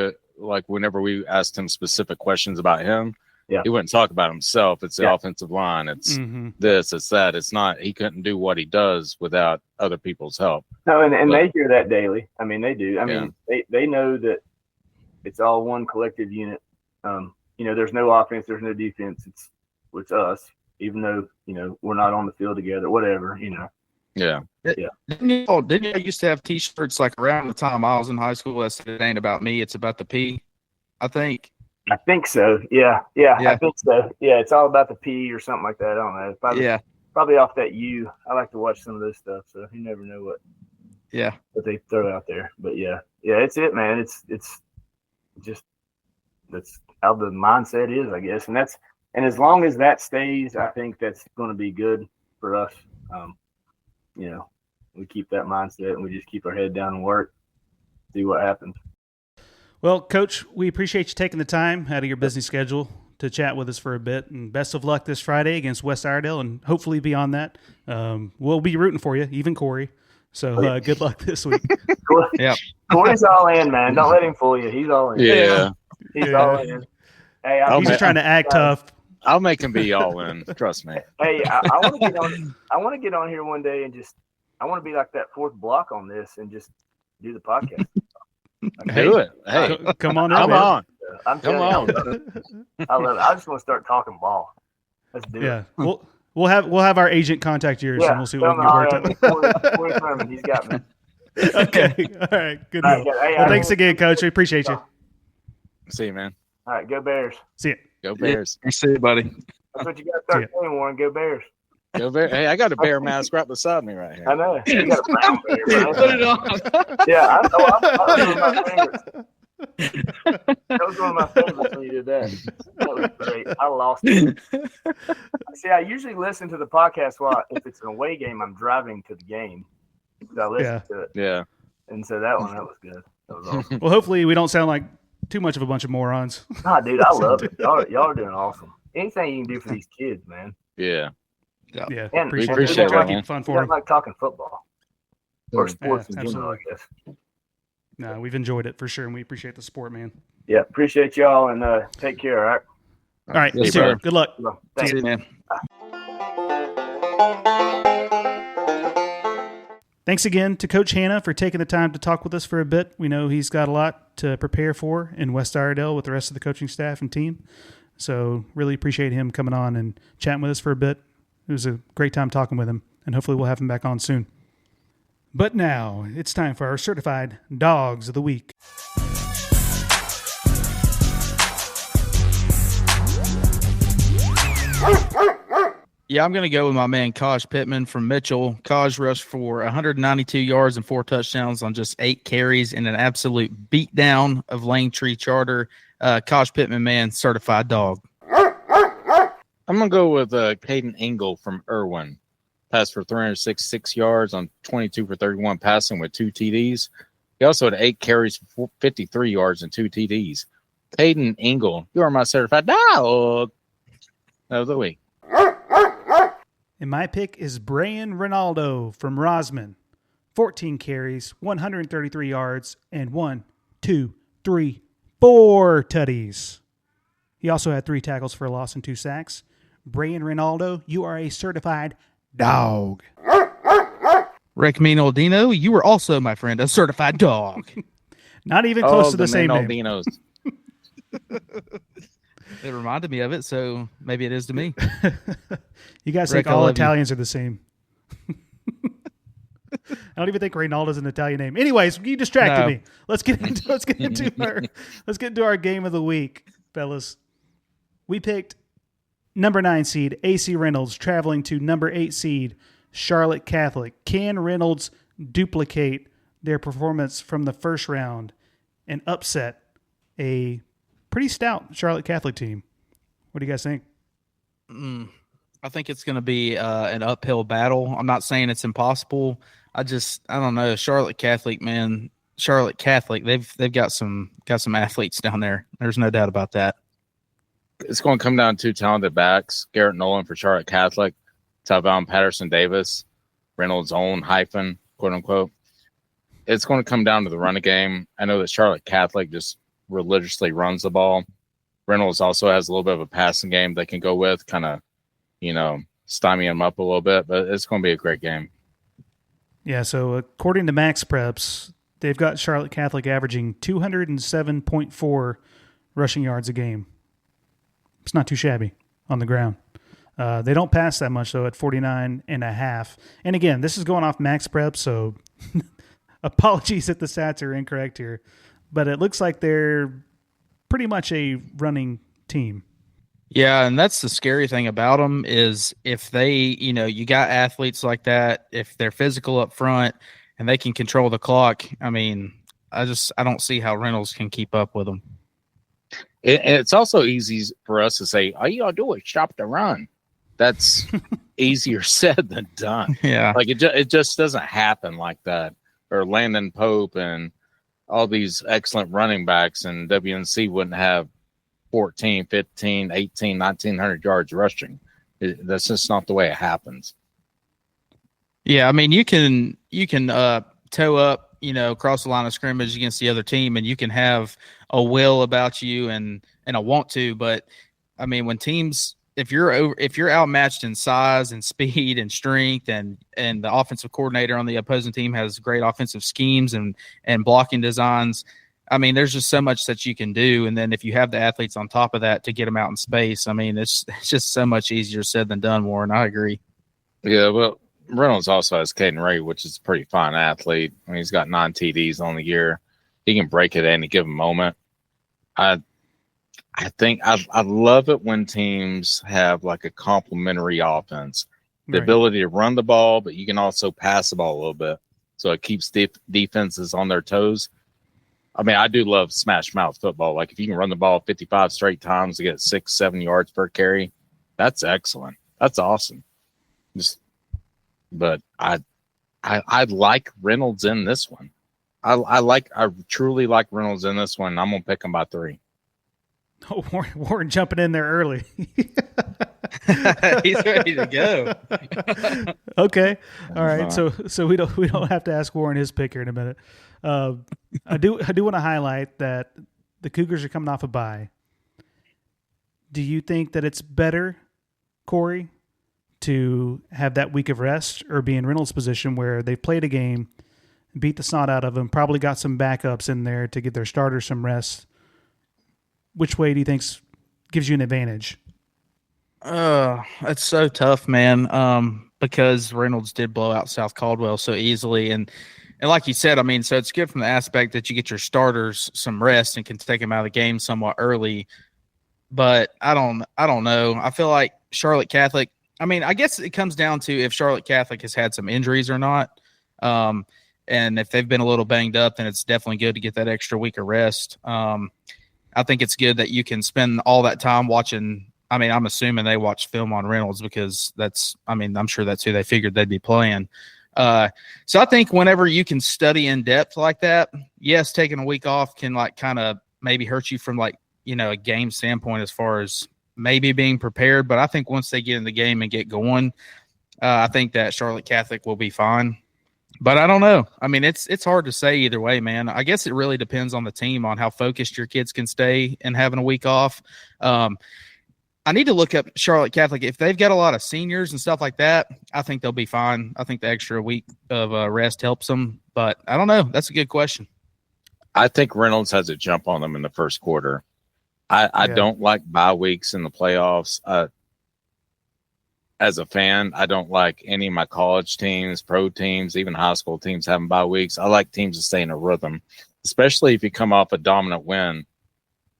whenever we asked him specific questions about him, he wouldn't talk about himself. It's the offensive line. It's this, it's that. It's not, he couldn't do what he does without other people's help. No, and they hear that daily. I mean, they do. I mean, they know that it's all one collective unit. There's no offense, there's no defense. It's us. Even though, we're not on the field together, whatever, Yeah. Didn't you used to have T-shirts like around the time I was in high school that said it ain't about me, it's about the P, I think. I think so. Yeah. I think so. Yeah, it's all about the P or something like that. I don't know. Probably off that U. I like to watch some of this stuff, so you never know what they throw out there. But yeah, it's it, man. It's just that's how the mindset is, I guess, and as long as that stays, I think that's going to be good for us. We keep that mindset and we just keep our head down and work, see what happens. Well, Coach, we appreciate you taking the time out of your busy schedule to chat with us for a bit. And best of luck this Friday against West Iredell, and hopefully beyond that. We'll be rooting for you, even Corey. So good luck this week. Corey's all in, man. Don't let him fool you. He's all in. Yeah. He's all in. Hey, he's just trying to act tough. I'll make him be all in. Trust me. Hey, I want to get on. I want to get on here one day and I want to be like that fourth block on this and just do the podcast. Do it. Hey, come on. Come on. Come on. I love it. I just want to start talking ball. Let's do it. Yeah. We'll have our agent contact yours and we'll see what we can work out. He's got me. Okay. All right. Good deal. Well, thanks again, Coach. We appreciate you. See you, man. All right. Go Bears. See you. Go Bears. See you, buddy. That's what you got to start saying, Warren. Go Bears. Go Bears. Hey, I got a bear mask right beside me right here. I know. You got a brown bear, man. Put it on. Yeah, I know. That was one of my favorites when you did that. That was great. I lost it. See, I usually listen to the podcast if it's an away game, I'm driving to the game. So I listen to it. Yeah. And so that was good. That was awesome. Well, hopefully we don't sound like too much of a bunch of morons. Nah, dude, I love it. Y'all are doing awesome. Anything you can do for these kids, man. Yeah. Yeah. And we appreciate it, man. Fun for them. like talking football or sports in general, I guess. No, we've enjoyed it for sure, and we appreciate the support, man. Yeah, appreciate y'all, and take care, all right? All right, see you. Good luck. Thanks, man. Thanks again to Coach Hannah for taking the time to talk with us for a bit. We know he's got a lot to prepare for in West Iredell with the rest of the coaching staff and team. So really appreciate him coming on and chatting with us for a bit. It was a great time talking with him, and hopefully we'll have him back on soon. But now it's time for our certified Dogs of the Week. Yeah, I'm going to go with my man Kaj Pittman from Mitchell. Kaj rushed for 192 yards and 4 touchdowns on just 8 carries in an absolute beatdown of Langtree Charter. Kaj Pittman, man, certified dog. I'm going to go with Caden Ingle from Erwin. Passed for 366 yards on 22 for 31 passing with 2 TDs. He also had 8 carries for 53 yards and 2 TDs. Caden Ingle, you are my certified dog of the week. And my pick is Brayan Reynaldo from Rosman. 14 carries, 133 yards, and 4 tutties. He also had 3 tackles for a loss and 2 sacks. Brayan Reynaldo, you are a certified dog. Recmino Dino, you were also, my friend, a certified dog. Not even close to the same name. Dinos. It reminded me of it, so maybe it is to me. You guys Rick, think all I love Italians are the same. I don't even think Reynaldo's an Italian name. Anyways, you distracted me. Let's get into our game of the week, fellas. We picked number 9 seed AC Reynolds traveling to number 8 seed Charlotte Catholic. Can Reynolds duplicate their performance from the first round and upset a pretty stout Charlotte Catholic team? What do you guys think? I think it's going to be an uphill battle. I'm not saying it's impossible. I don't know. Charlotte Catholic, man. Charlotte Catholic, they've got some athletes down there. There's no doubt about that. It's going to come down to 2 talented backs: Garrett Nolan for Charlotte Catholic, Tavon Patterson Davis, Reynolds' own hyphen, quote unquote. It's going to come down to the running game. I know that Charlotte Catholic just religiously runs the ball. Reynolds also has a little bit of a passing game they can go with, kind of, stymie them up a little bit, but it's going to be a great game. Yeah, so according to Max Preps, they've got Charlotte Catholic averaging 207.4 rushing yards a game. It's not too shabby on the ground. They don't pass that much, though, at 49.5. And again, this is going off Max Preps, so apologies if the stats are incorrect here. But it looks like they're pretty much a running team. Yeah, and that's the scary thing about them is if they, you got athletes like that, if they're physical up front and they can control the clock, I mean, I don't see how Reynolds can keep up with them. It's also easy for us to say, all you got to do is stop the run. That's easier said than done. Yeah. Like it just doesn't happen like that. Or Landon Pope and all these excellent running backs, and WNC wouldn't have 14, 15, 18, 1900 yards rushing. That's just not the way it happens. Yeah, I mean, you can toe up, across the line of scrimmage against the other team, and you can have a will about you and a want to. But I mean, when teams, if you're outmatched in size and speed and strength, and the offensive coordinator on the opposing team has great offensive schemes and blocking designs, I mean, there's just so much that you can do. And then if you have the athletes on top of that to get them out in space, I mean, it's just so much easier said than done, Warren. I agree. Yeah, well, Reynolds also has Caden Ray, which is a pretty fine athlete. I mean, he's got 9 TDs on the year. He can break it at any given moment. I think I love it when teams have like a complementary offense. The ability to run the ball, but you can also pass the ball a little bit. So it keeps defenses on their toes. I mean, I do love smash mouth football. Like if you can run the ball 55 straight times to get 6-7 yards per carry, that's excellent. That's awesome. But I like Reynolds in this one. I truly like Reynolds in this one. I'm gonna pick him by 3. Oh, Warren jumping in there early. He's ready to go. Okay, all right. So we don't have to ask Warren his pick here in a minute. I do want to highlight that the Cougars are coming off a bye. Do you think that it's better, Corey, to have that week of rest or be in Reynolds' position where they've played a game, beat the snot out of them, probably got some backups in there to give their starters some rest? Which way do you think gives you an advantage? It's so tough, man. Because Reynolds did blow out South Caldwell so easily, and like you said, I mean, so it's good from the aspect that you get your starters some rest and can take them out of the game somewhat early. But I don't know. I feel like Charlotte Catholic, I mean, I guess it comes down to if Charlotte Catholic has had some injuries or not. And if they've been a little banged up, then it's definitely good to get that extra week of rest. I think it's good that you can spend all that time watching. I mean, I'm assuming they watch film on Reynolds because I'm sure that's who they figured they'd be playing. So I think whenever you can study in depth like that, yes, taking a week off can kind of maybe hurt you from a game standpoint as far as maybe being prepared. But I think once they get in the game and get going, I think that Charlotte Catholic will be fine. But I don't know. I mean, it's hard to say either way, man. I guess it really depends on the team on how focused your kids can stay and having a week off. I need to look up Charlotte Catholic. If they've got a lot of seniors and stuff like that, I think they'll be fine. I think the extra week of rest helps them. But I don't know. That's a good question. I think Reynolds has a jump on them in the first quarter. I don't like bye weeks in the playoffs. As a fan, I don't like any of my college teams, pro teams, even high school teams having bye weeks. I like teams to stay in a rhythm, especially if you come off a dominant win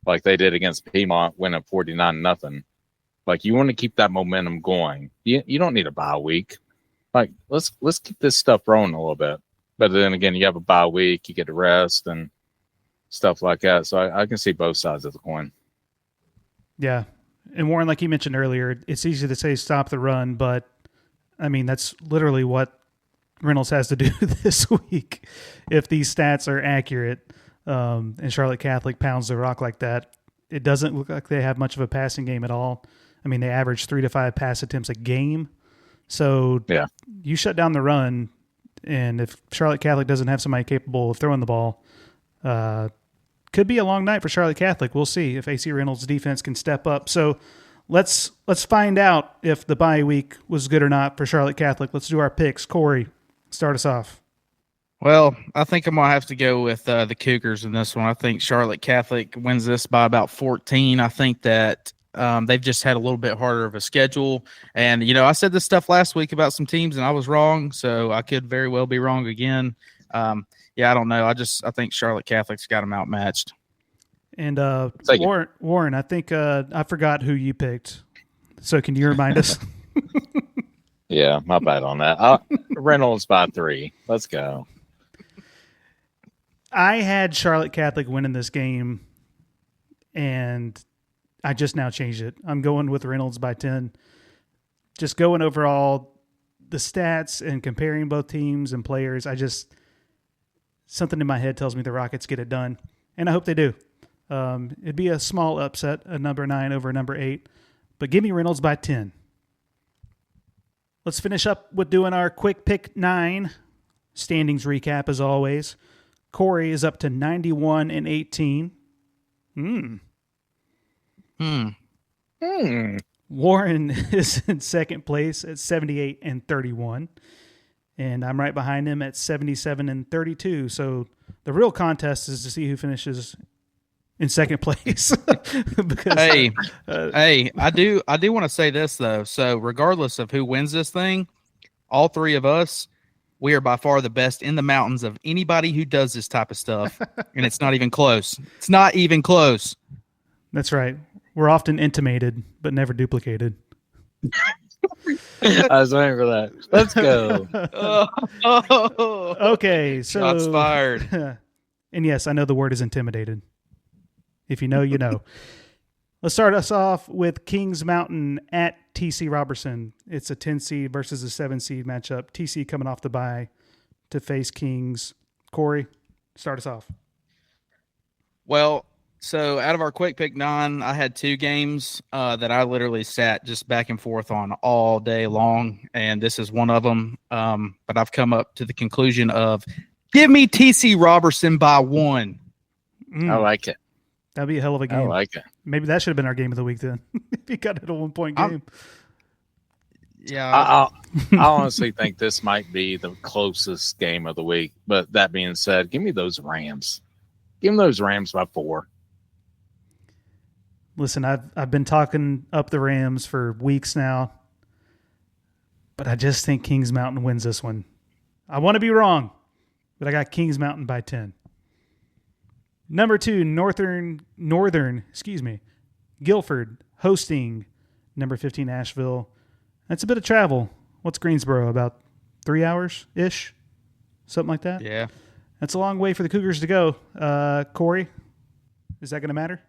like they did against Piedmont, winning 49-0. Like, you want to keep that momentum going. You don't need a bye week. Like, let's keep this stuff rolling a little bit. But then again, you have a bye week, you get to rest and stuff like that. So I can see both sides of the coin. Yeah. And Warren, like you mentioned earlier, it's easy to say stop the run, but I mean, that's literally what Reynolds has to do this week. If these stats are accurate, and Charlotte Catholic pounds the rock like that, it doesn't look like they have much of a passing game at all. I mean, they average 3 to 5 pass attempts a game. So you shut down the run, and if Charlotte Catholic doesn't have somebody capable of throwing the ball, could be a long night for Charlotte Catholic. We'll see if AC Reynolds' defense can step up. So let's find out if the bye week was good or not for Charlotte Catholic. Let's do our picks. Corey, start us off. Well, I think I'm going to have to go with the Cougars in this one. I think Charlotte Catholic wins this by about 14. I think that they've just had a little bit harder of a schedule. And, I said this stuff last week about some teams, and I was wrong, so I could very well be wrong again. I don't know. I think Charlotte Catholic's got them outmatched. And Warren, I think I forgot who you picked. So can you remind us? Yeah, my bad on that. Reynolds by 3. Let's go. I had Charlotte Catholic winning this game, and I just now changed it. I'm going with Reynolds by 10. Just going over all the stats and comparing both teams and players, something in my head tells me the Rockets get it done, and I hope they do. It'd be a small upset, a number 9 over number 8, but give me Reynolds by 10. Let's finish up with doing our quick pick 9 standings recap as always. Corey is up to 91-18. Warren is in second place at 78-31. And I'm right behind him at 77-32. So the real contest is to see who finishes in second place. Because I do want to say this though. So regardless of who wins this thing, all three of us, we are by far the best in the mountains of anybody who does this type of stuff. And it's not even close. It's not even close. That's right. We're often intimated, but never duplicated. I was waiting for that. Let's go. Okay. So, shots fired. And yes, I know the word is intimidated. If you know, you know. Let's start us off with Kings Mountain at TC Robertson. It's a 10 seed versus a 7 seed matchup. TC coming off the bye to face Kings. Corey, start us off. Well, so out of our quick pick 9, I had 2 games that I literally sat just back and forth on all day long, and this is one of them. But I've come up to the conclusion of give me TC Robertson by 1. I like it. That'd be a hell of a game. I like it. Maybe that should have been our game of the week then. If you got it a 1-point game. I honestly think this might be the closest game of the week. But that being said, give me those Rams. Give me those Rams by 4. Listen, I've been talking up the Rams for weeks now, but I just think Kings Mountain wins this one. I want to be wrong, but I got Kings Mountain by 10. Number 2, Northern, Guilford hosting number 15 Asheville. That's a bit of travel. What's Greensboro, about 3 hours-ish? Something like that? Yeah. That's a long way for the Cougars to go. Corey, is that going to matter?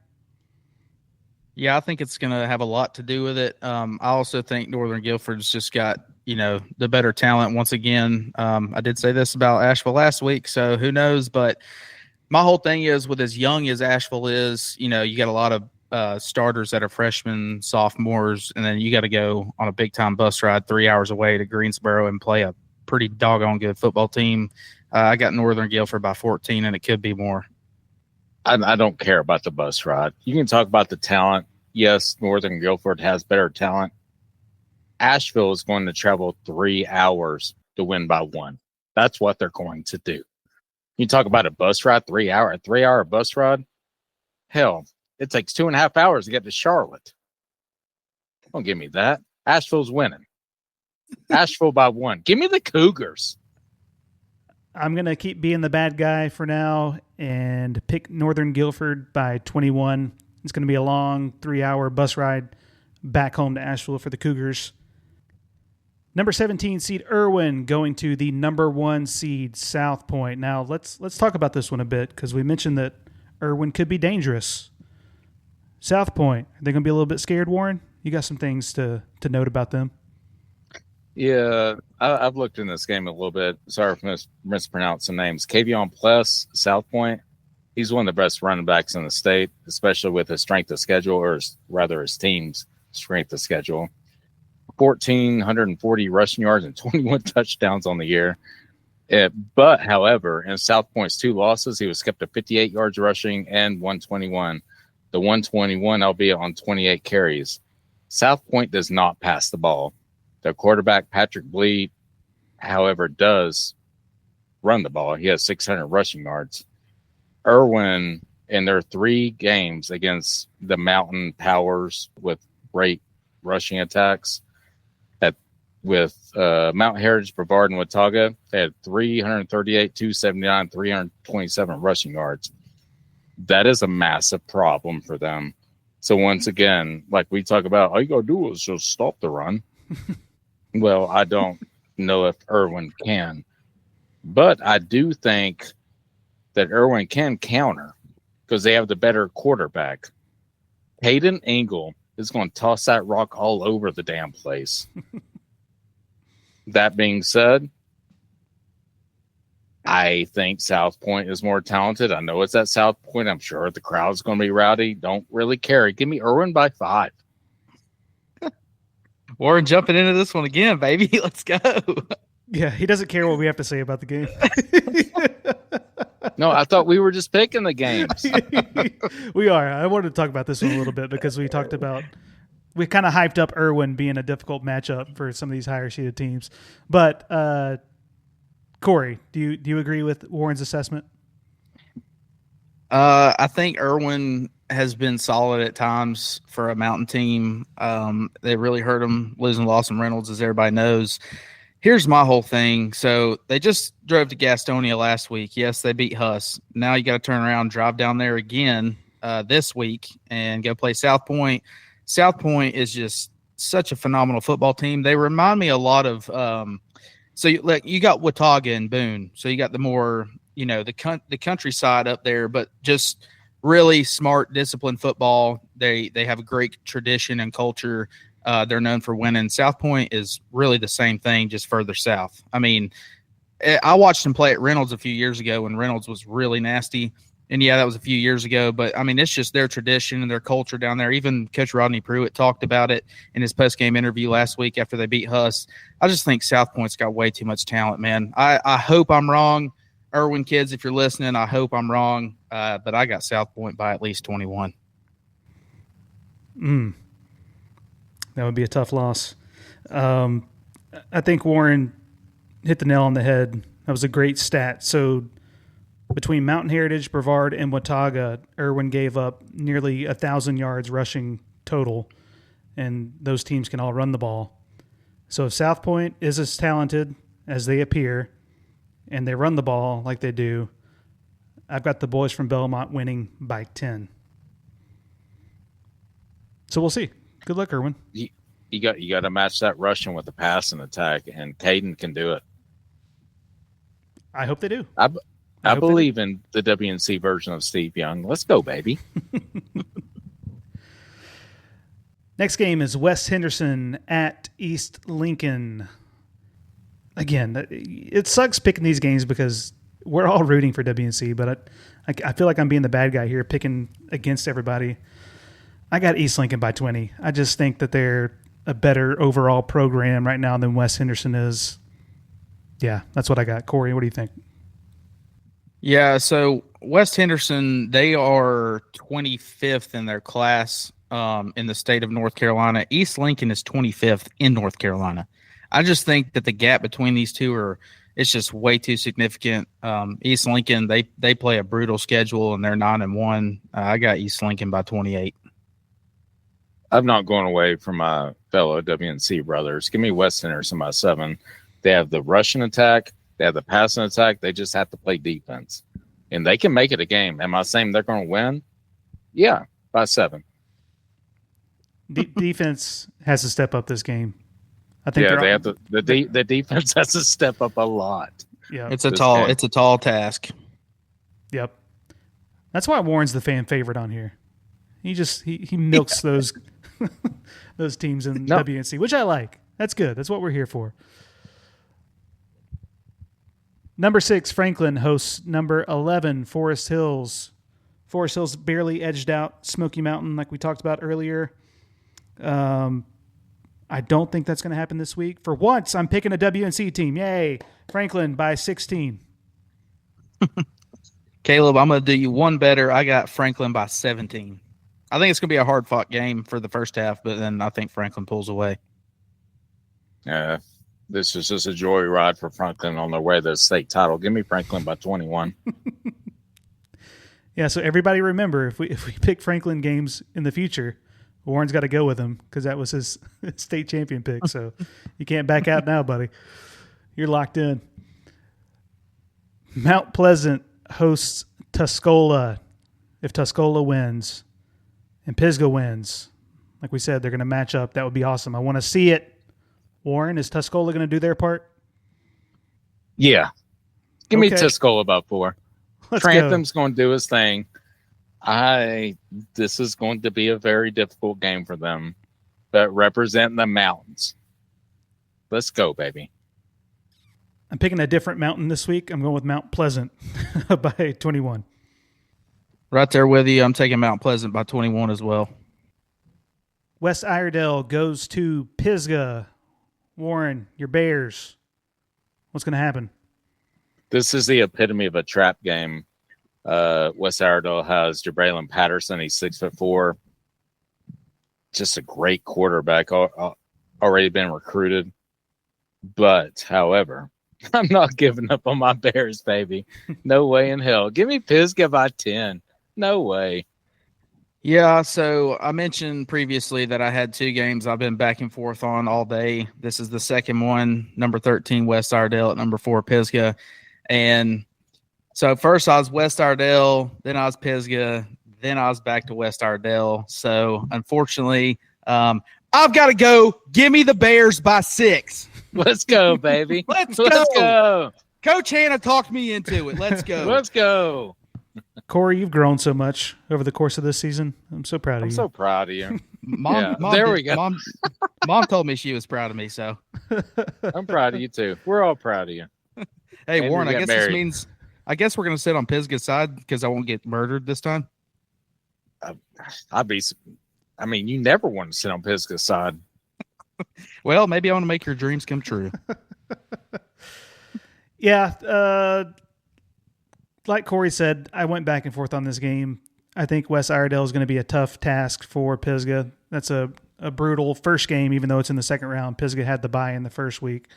Yeah, I think it's going to have a lot to do with it. I also think Northern Guilford's just got, the better talent once again. I did say this about Asheville last week, so who knows, but my whole thing is with as young as Asheville is, you got a lot of starters that are freshmen, sophomores, and then you got to go on a big-time bus ride 3 hours away to Greensboro and play a pretty doggone good football team. I got Northern Guilford by 14, and it could be more. I don't care about the bus ride. You can talk about the talent. yes, Northern Guilford has better talent. Asheville is going to travel 3 hours to win by 1. That's what they're going to do. You talk about a bus ride, 3 hour, a 3-hour bus ride. Hell, it takes 2.5 hours to get to Charlotte. Don't give me that. Asheville's winning. Asheville by 1. Give me the Cougars. I'm going to keep being the bad guy for now and pick Northern Guilford by 21. It's going to be a long 3-hour bus ride back home to Asheville for the Cougars. Number 17 seed Erwin going to the number 1 seed South Point. Now let's talk about this one a bit because we mentioned that Erwin could be dangerous. South Point, are they going to be a little bit scared, Warren? You got some things to note about them. Yeah, I've looked in this game a little bit. Sorry for mispronouncing names. Kavion Pless, South Point. He's one of the best running backs in the state, especially with his strength of schedule, or rather his team's strength of schedule. 1,440 rushing yards and 21 touchdowns on the year. But, however, in South Point's 2 losses, he was kept to 58 yards rushing and 121. The 121, albeit on 28 carries. South Point does not pass the ball. Their quarterback, Patrick Bleed, however, does run the ball. He has 600 rushing yards. Erwin, in their 3 games against the Mountain Powers with great rushing attacks, with Mount Heritage, Brevard, and Watauga, they had 338, 279, 327 rushing yards. That is a massive problem for them. So once again, like we talk about, all you got to do is just stop the run. Well, I don't know if Erwin can. But I do think that Erwin can counter because they have the better quarterback. Caden Ingle is going to toss that rock all over the damn place. That being said, I think South Point is more talented. I know it's at South Point. I'm sure the crowd's going to be rowdy. Don't really care. Give me Erwin by 5. Warren jumping into this one again, baby. Let's go. Yeah, he doesn't care what we have to say about the game. No, I thought we were just picking the games. We are. I wanted to talk about this one a little bit because we talked about we kind of hyped up Erwin being a difficult matchup for some of these higher seeded teams. But Corey, do you agree with Warren's assessment? I think Erwin has been solid at times for a mountain team. They really hurt him losing Lawson Reynolds, as everybody knows. Here's my whole thing. So they just drove to Gastonia last week. Yes, they beat Huss. Now you got to turn around, drive down there again this week and go play South Point. South Point is just such a phenomenal football team. They remind me a lot of so you got Watauga and Boone. So you got the more, the countryside up there, but just really smart, disciplined football. They have a great tradition and culture. They're known for winning. South Point is really the same thing, just further south. I mean, I watched them play at Reynolds a few years ago when Reynolds was really nasty. And, yeah, that was a few years ago. But, I mean, it's just their tradition and their culture down there. Even Coach Rodney Pruitt talked about it in his post-game interview last week after they beat Huss. I just think South Point's got way too much talent, man. I hope I'm wrong. Erwin kids, if you're listening, I hope I'm wrong. But I got South Point by at least 21. That would be a tough loss. I think Warren hit the nail on the head. That was a great stat. So between Mountain Heritage, Brevard, and Watauga, Erwin gave up nearly 1,000 yards rushing total, and those teams can all run the ball. So if South Point is as talented as they appear, and they run the ball like they do, I've got the boys from Belmont winning by 10. So we'll see. Good luck, Erwin. You got to match that rushing with the passing attack, and Caden can do it. I hope they do. I believe in the WNC version of Steve Young. Let's go, baby. Next game is West Henderson at East Lincoln. Again, it sucks picking these games because we're all rooting for WNC, but I feel like I'm being the bad guy here, picking against everybody. I got East Lincoln by 20. I just think that they're a better overall program right now than West Henderson is. Yeah, that's what I got. Corey, what do you think? Yeah, so West Henderson, they are 25th in their class in the state of North Carolina. East Lincoln is 25th in North Carolina. I just think that the gap between these two it's just way too significant. East Lincoln, they play a brutal schedule and they're 9-1. I got East Lincoln by 28. I'm not going away from my fellow WNC brothers. Give me West Henderson by 7. They have the rushing attack. They have the passing attack. They just have to play defense. And they can make it a game. Am I saying they're going to win? Yeah, by 7. Defense has to step up this game. I think. Yeah, they have the defense has to step up a lot. Yeah, it's a tall task. Yep. That's why Warren's the fan favorite on here. He milks those those teams in WNC, which I like. That's good. That's what we're here for. Number 6, Franklin hosts number 11, Forest Hills. Forest Hills barely edged out Smoky Mountain, like we talked about earlier. I don't think that's going to happen this week. For once, I'm picking a WNC team. Yay. Franklin by 16. Caleb, I'm going to do you one better. I got Franklin by 17. I think it's going to be a hard-fought game for the first half, but then I think Franklin pulls away. Yeah, this is just a joyride for Franklin on their way to the state title. Give me Franklin by 21. Yeah, so everybody remember, if we pick Franklin games in the future, Warren's got to go with him because that was his state champion pick. So you can't back out now, buddy. You're locked in. Mount Pleasant hosts Tuscola. If Tuscola wins and Pisgah wins, like we said, they're going to match up. That would be awesome. I want to see it. Warren, is Tuscola going to do their part? Yeah. Give me Tuscola by 4. Trantham's going to do his thing. This is going to be a very difficult game for them, but representing the mountains. Let's go, baby. I'm picking a different mountain this week. I'm going with Mount Pleasant by 21. Right there with you. I'm taking Mount Pleasant by 21 as well. West Iredell goes to Pisgah. Warren, your Bears. What's going to happen? This is the epitome of a trap game. West Iredell has Jabraylon Patterson. He's 6'4". Just a great quarterback. Already been recruited. But, however, I'm not giving up on my Bears, baby. No way in hell. Give me Pisgah by 10. No way. Yeah, so I mentioned previously that I had 2 games I've been back and forth on all day. This is the second one, number 13, West Iredell, at number 4, Pisgah. And so first I was West Iredell, then I was Pisgah, then I was back to West Iredell. So unfortunately, I've got to go. Give me the Bears by 6. Let's go, baby. Let's go. Coach Hannah talked me into it. Let's go. Let's go. Corey, you've grown so much over the course of this season. I'm so proud of you. I'm so proud of you. Mom, there we go. Mom told me she was proud of me, so. I'm proud of you, too. We're all proud of you. Hey, And Warren, we I got guess married. this means I guess we're going to sit on Pisgah's side because I won't get murdered this time. You never want to sit on Pisgah's side. Well, maybe I want to make your dreams come true. Yeah, like Corey said, I went back and forth on this game. I think West Iredell is going to be a tough task for Pisgah. That's a brutal first game, even though it's in the second round. Pisgah had the bye in the first week.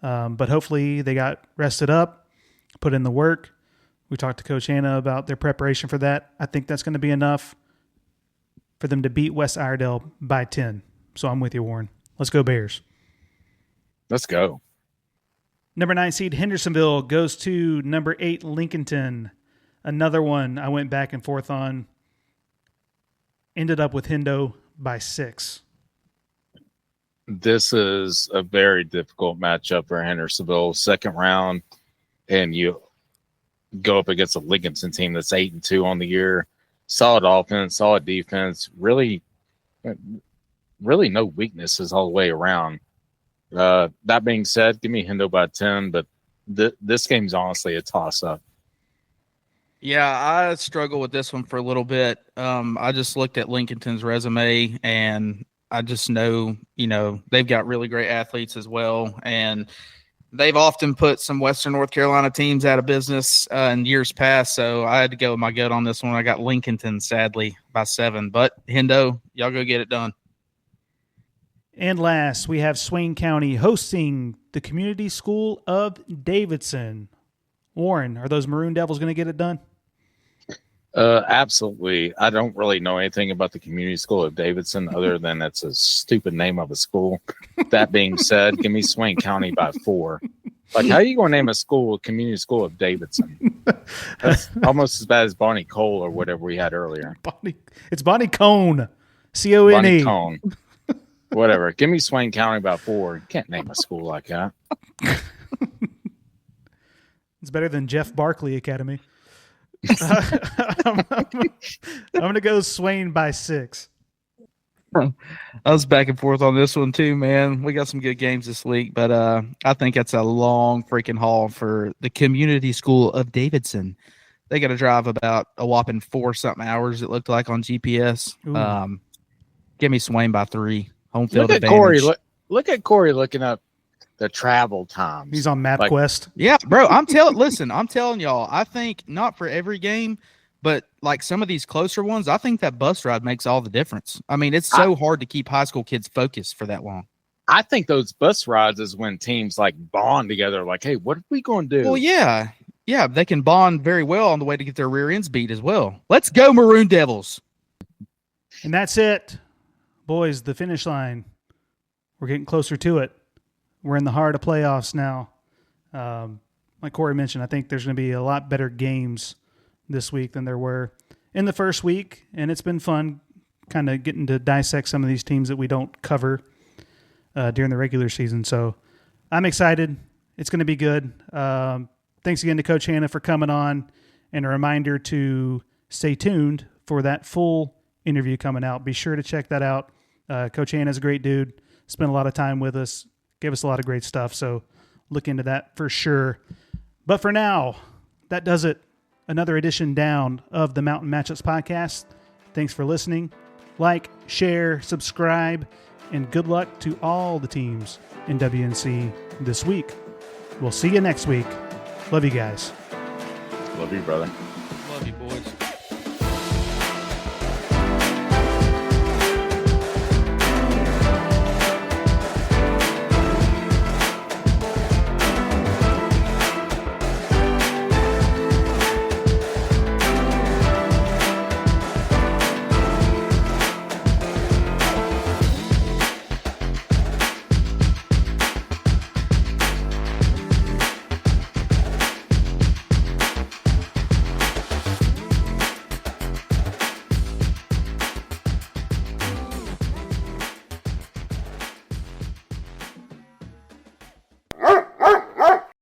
But hopefully they got rested up, put in the work. We talked to Coach Hannah about their preparation for that. I think that's going to be enough for them to beat West Iredell by 10. So I'm with you, Warren. Let's go Bears. Let's go. Number 9 seed Hendersonville goes to number 8 Lincolnton. Another one I went back and forth on. Ended up with Hendo by 6. This is a very difficult matchup for Hendersonville. Second round, and you go up against a Lincolnton team that's 8-2 on the year. Solid offense, solid defense. Really no weaknesses all the way around. That being said, give me Hendo by 10, but this game's honestly a toss-up. Yeah, I struggle with this one for a little bit. I just looked at Lincolnton's resume, and I just know, they've got really great athletes as well. And they've often put some Western North Carolina teams out of business in years past, so I had to go with my gut on this one. I got Lincolnton, sadly, by 7. But, Hendo, y'all go get it done. And last, we have Swain County hosting the Community School of Davidson. Warren, are those Maroon Devils going to get it done? Absolutely. I don't really know anything about the Community School of Davidson other than it's a stupid name of a school. That being said, give me Swain County by 4. Like, how are you going to name a school Community School of Davidson? That's almost as bad as Bonnie Cole or whatever we had earlier. It's Bonnie Cone. C-O-N-E. Bonnie Cone. Whatever. Give me Swain County by 4. You can't name a school like that. It's better than Jeff Barkley Academy. I'm going to go Swain by 6. I was back and forth on this one too, man. We got some good games this week, but I think that's a long freaking haul for the Community School of Davidson. They got to drive about a whopping 4-something hours, it looked like, on GPS. Give me Swain by 3. Home field advantage. Look at Corey looking up the travel times. He's on MapQuest. Yeah, bro. I'm telling y'all, I think not for every game, but like some of these closer ones, I think that bus ride makes all the difference. I mean, it's so hard to keep high school kids focused for that long. I think those bus rides is when teams like bond together, like, hey, what are we going to do? Well, yeah. Yeah, they can bond very well on the way to get their rear ends beat as well. Let's go, Maroon Devils. And that's it. Boys, the finish line. We're getting closer to it. We're in the heart of playoffs now. Like Corey mentioned, I think there's going to be a lot better games this week than there were in the first week, and it's been fun kind of getting to dissect some of these teams that we don't cover during the regular season. So I'm excited. It's going to be good. Thanks again to Coach Hannah for coming on, and a reminder to stay tuned for that full interview coming out. Be sure to check that out. Coach Hannah's a great dude. Spent a lot of time with us. Gave us a lot of great stuff, so look into that for sure. But for now, that does it. Another edition down of the Mountain Matchups podcast. Thanks for listening. Like, share, subscribe, and good luck to all the teams in WNC this week. We'll see you next week. Love you guys. Love you, brother. Love you, boys.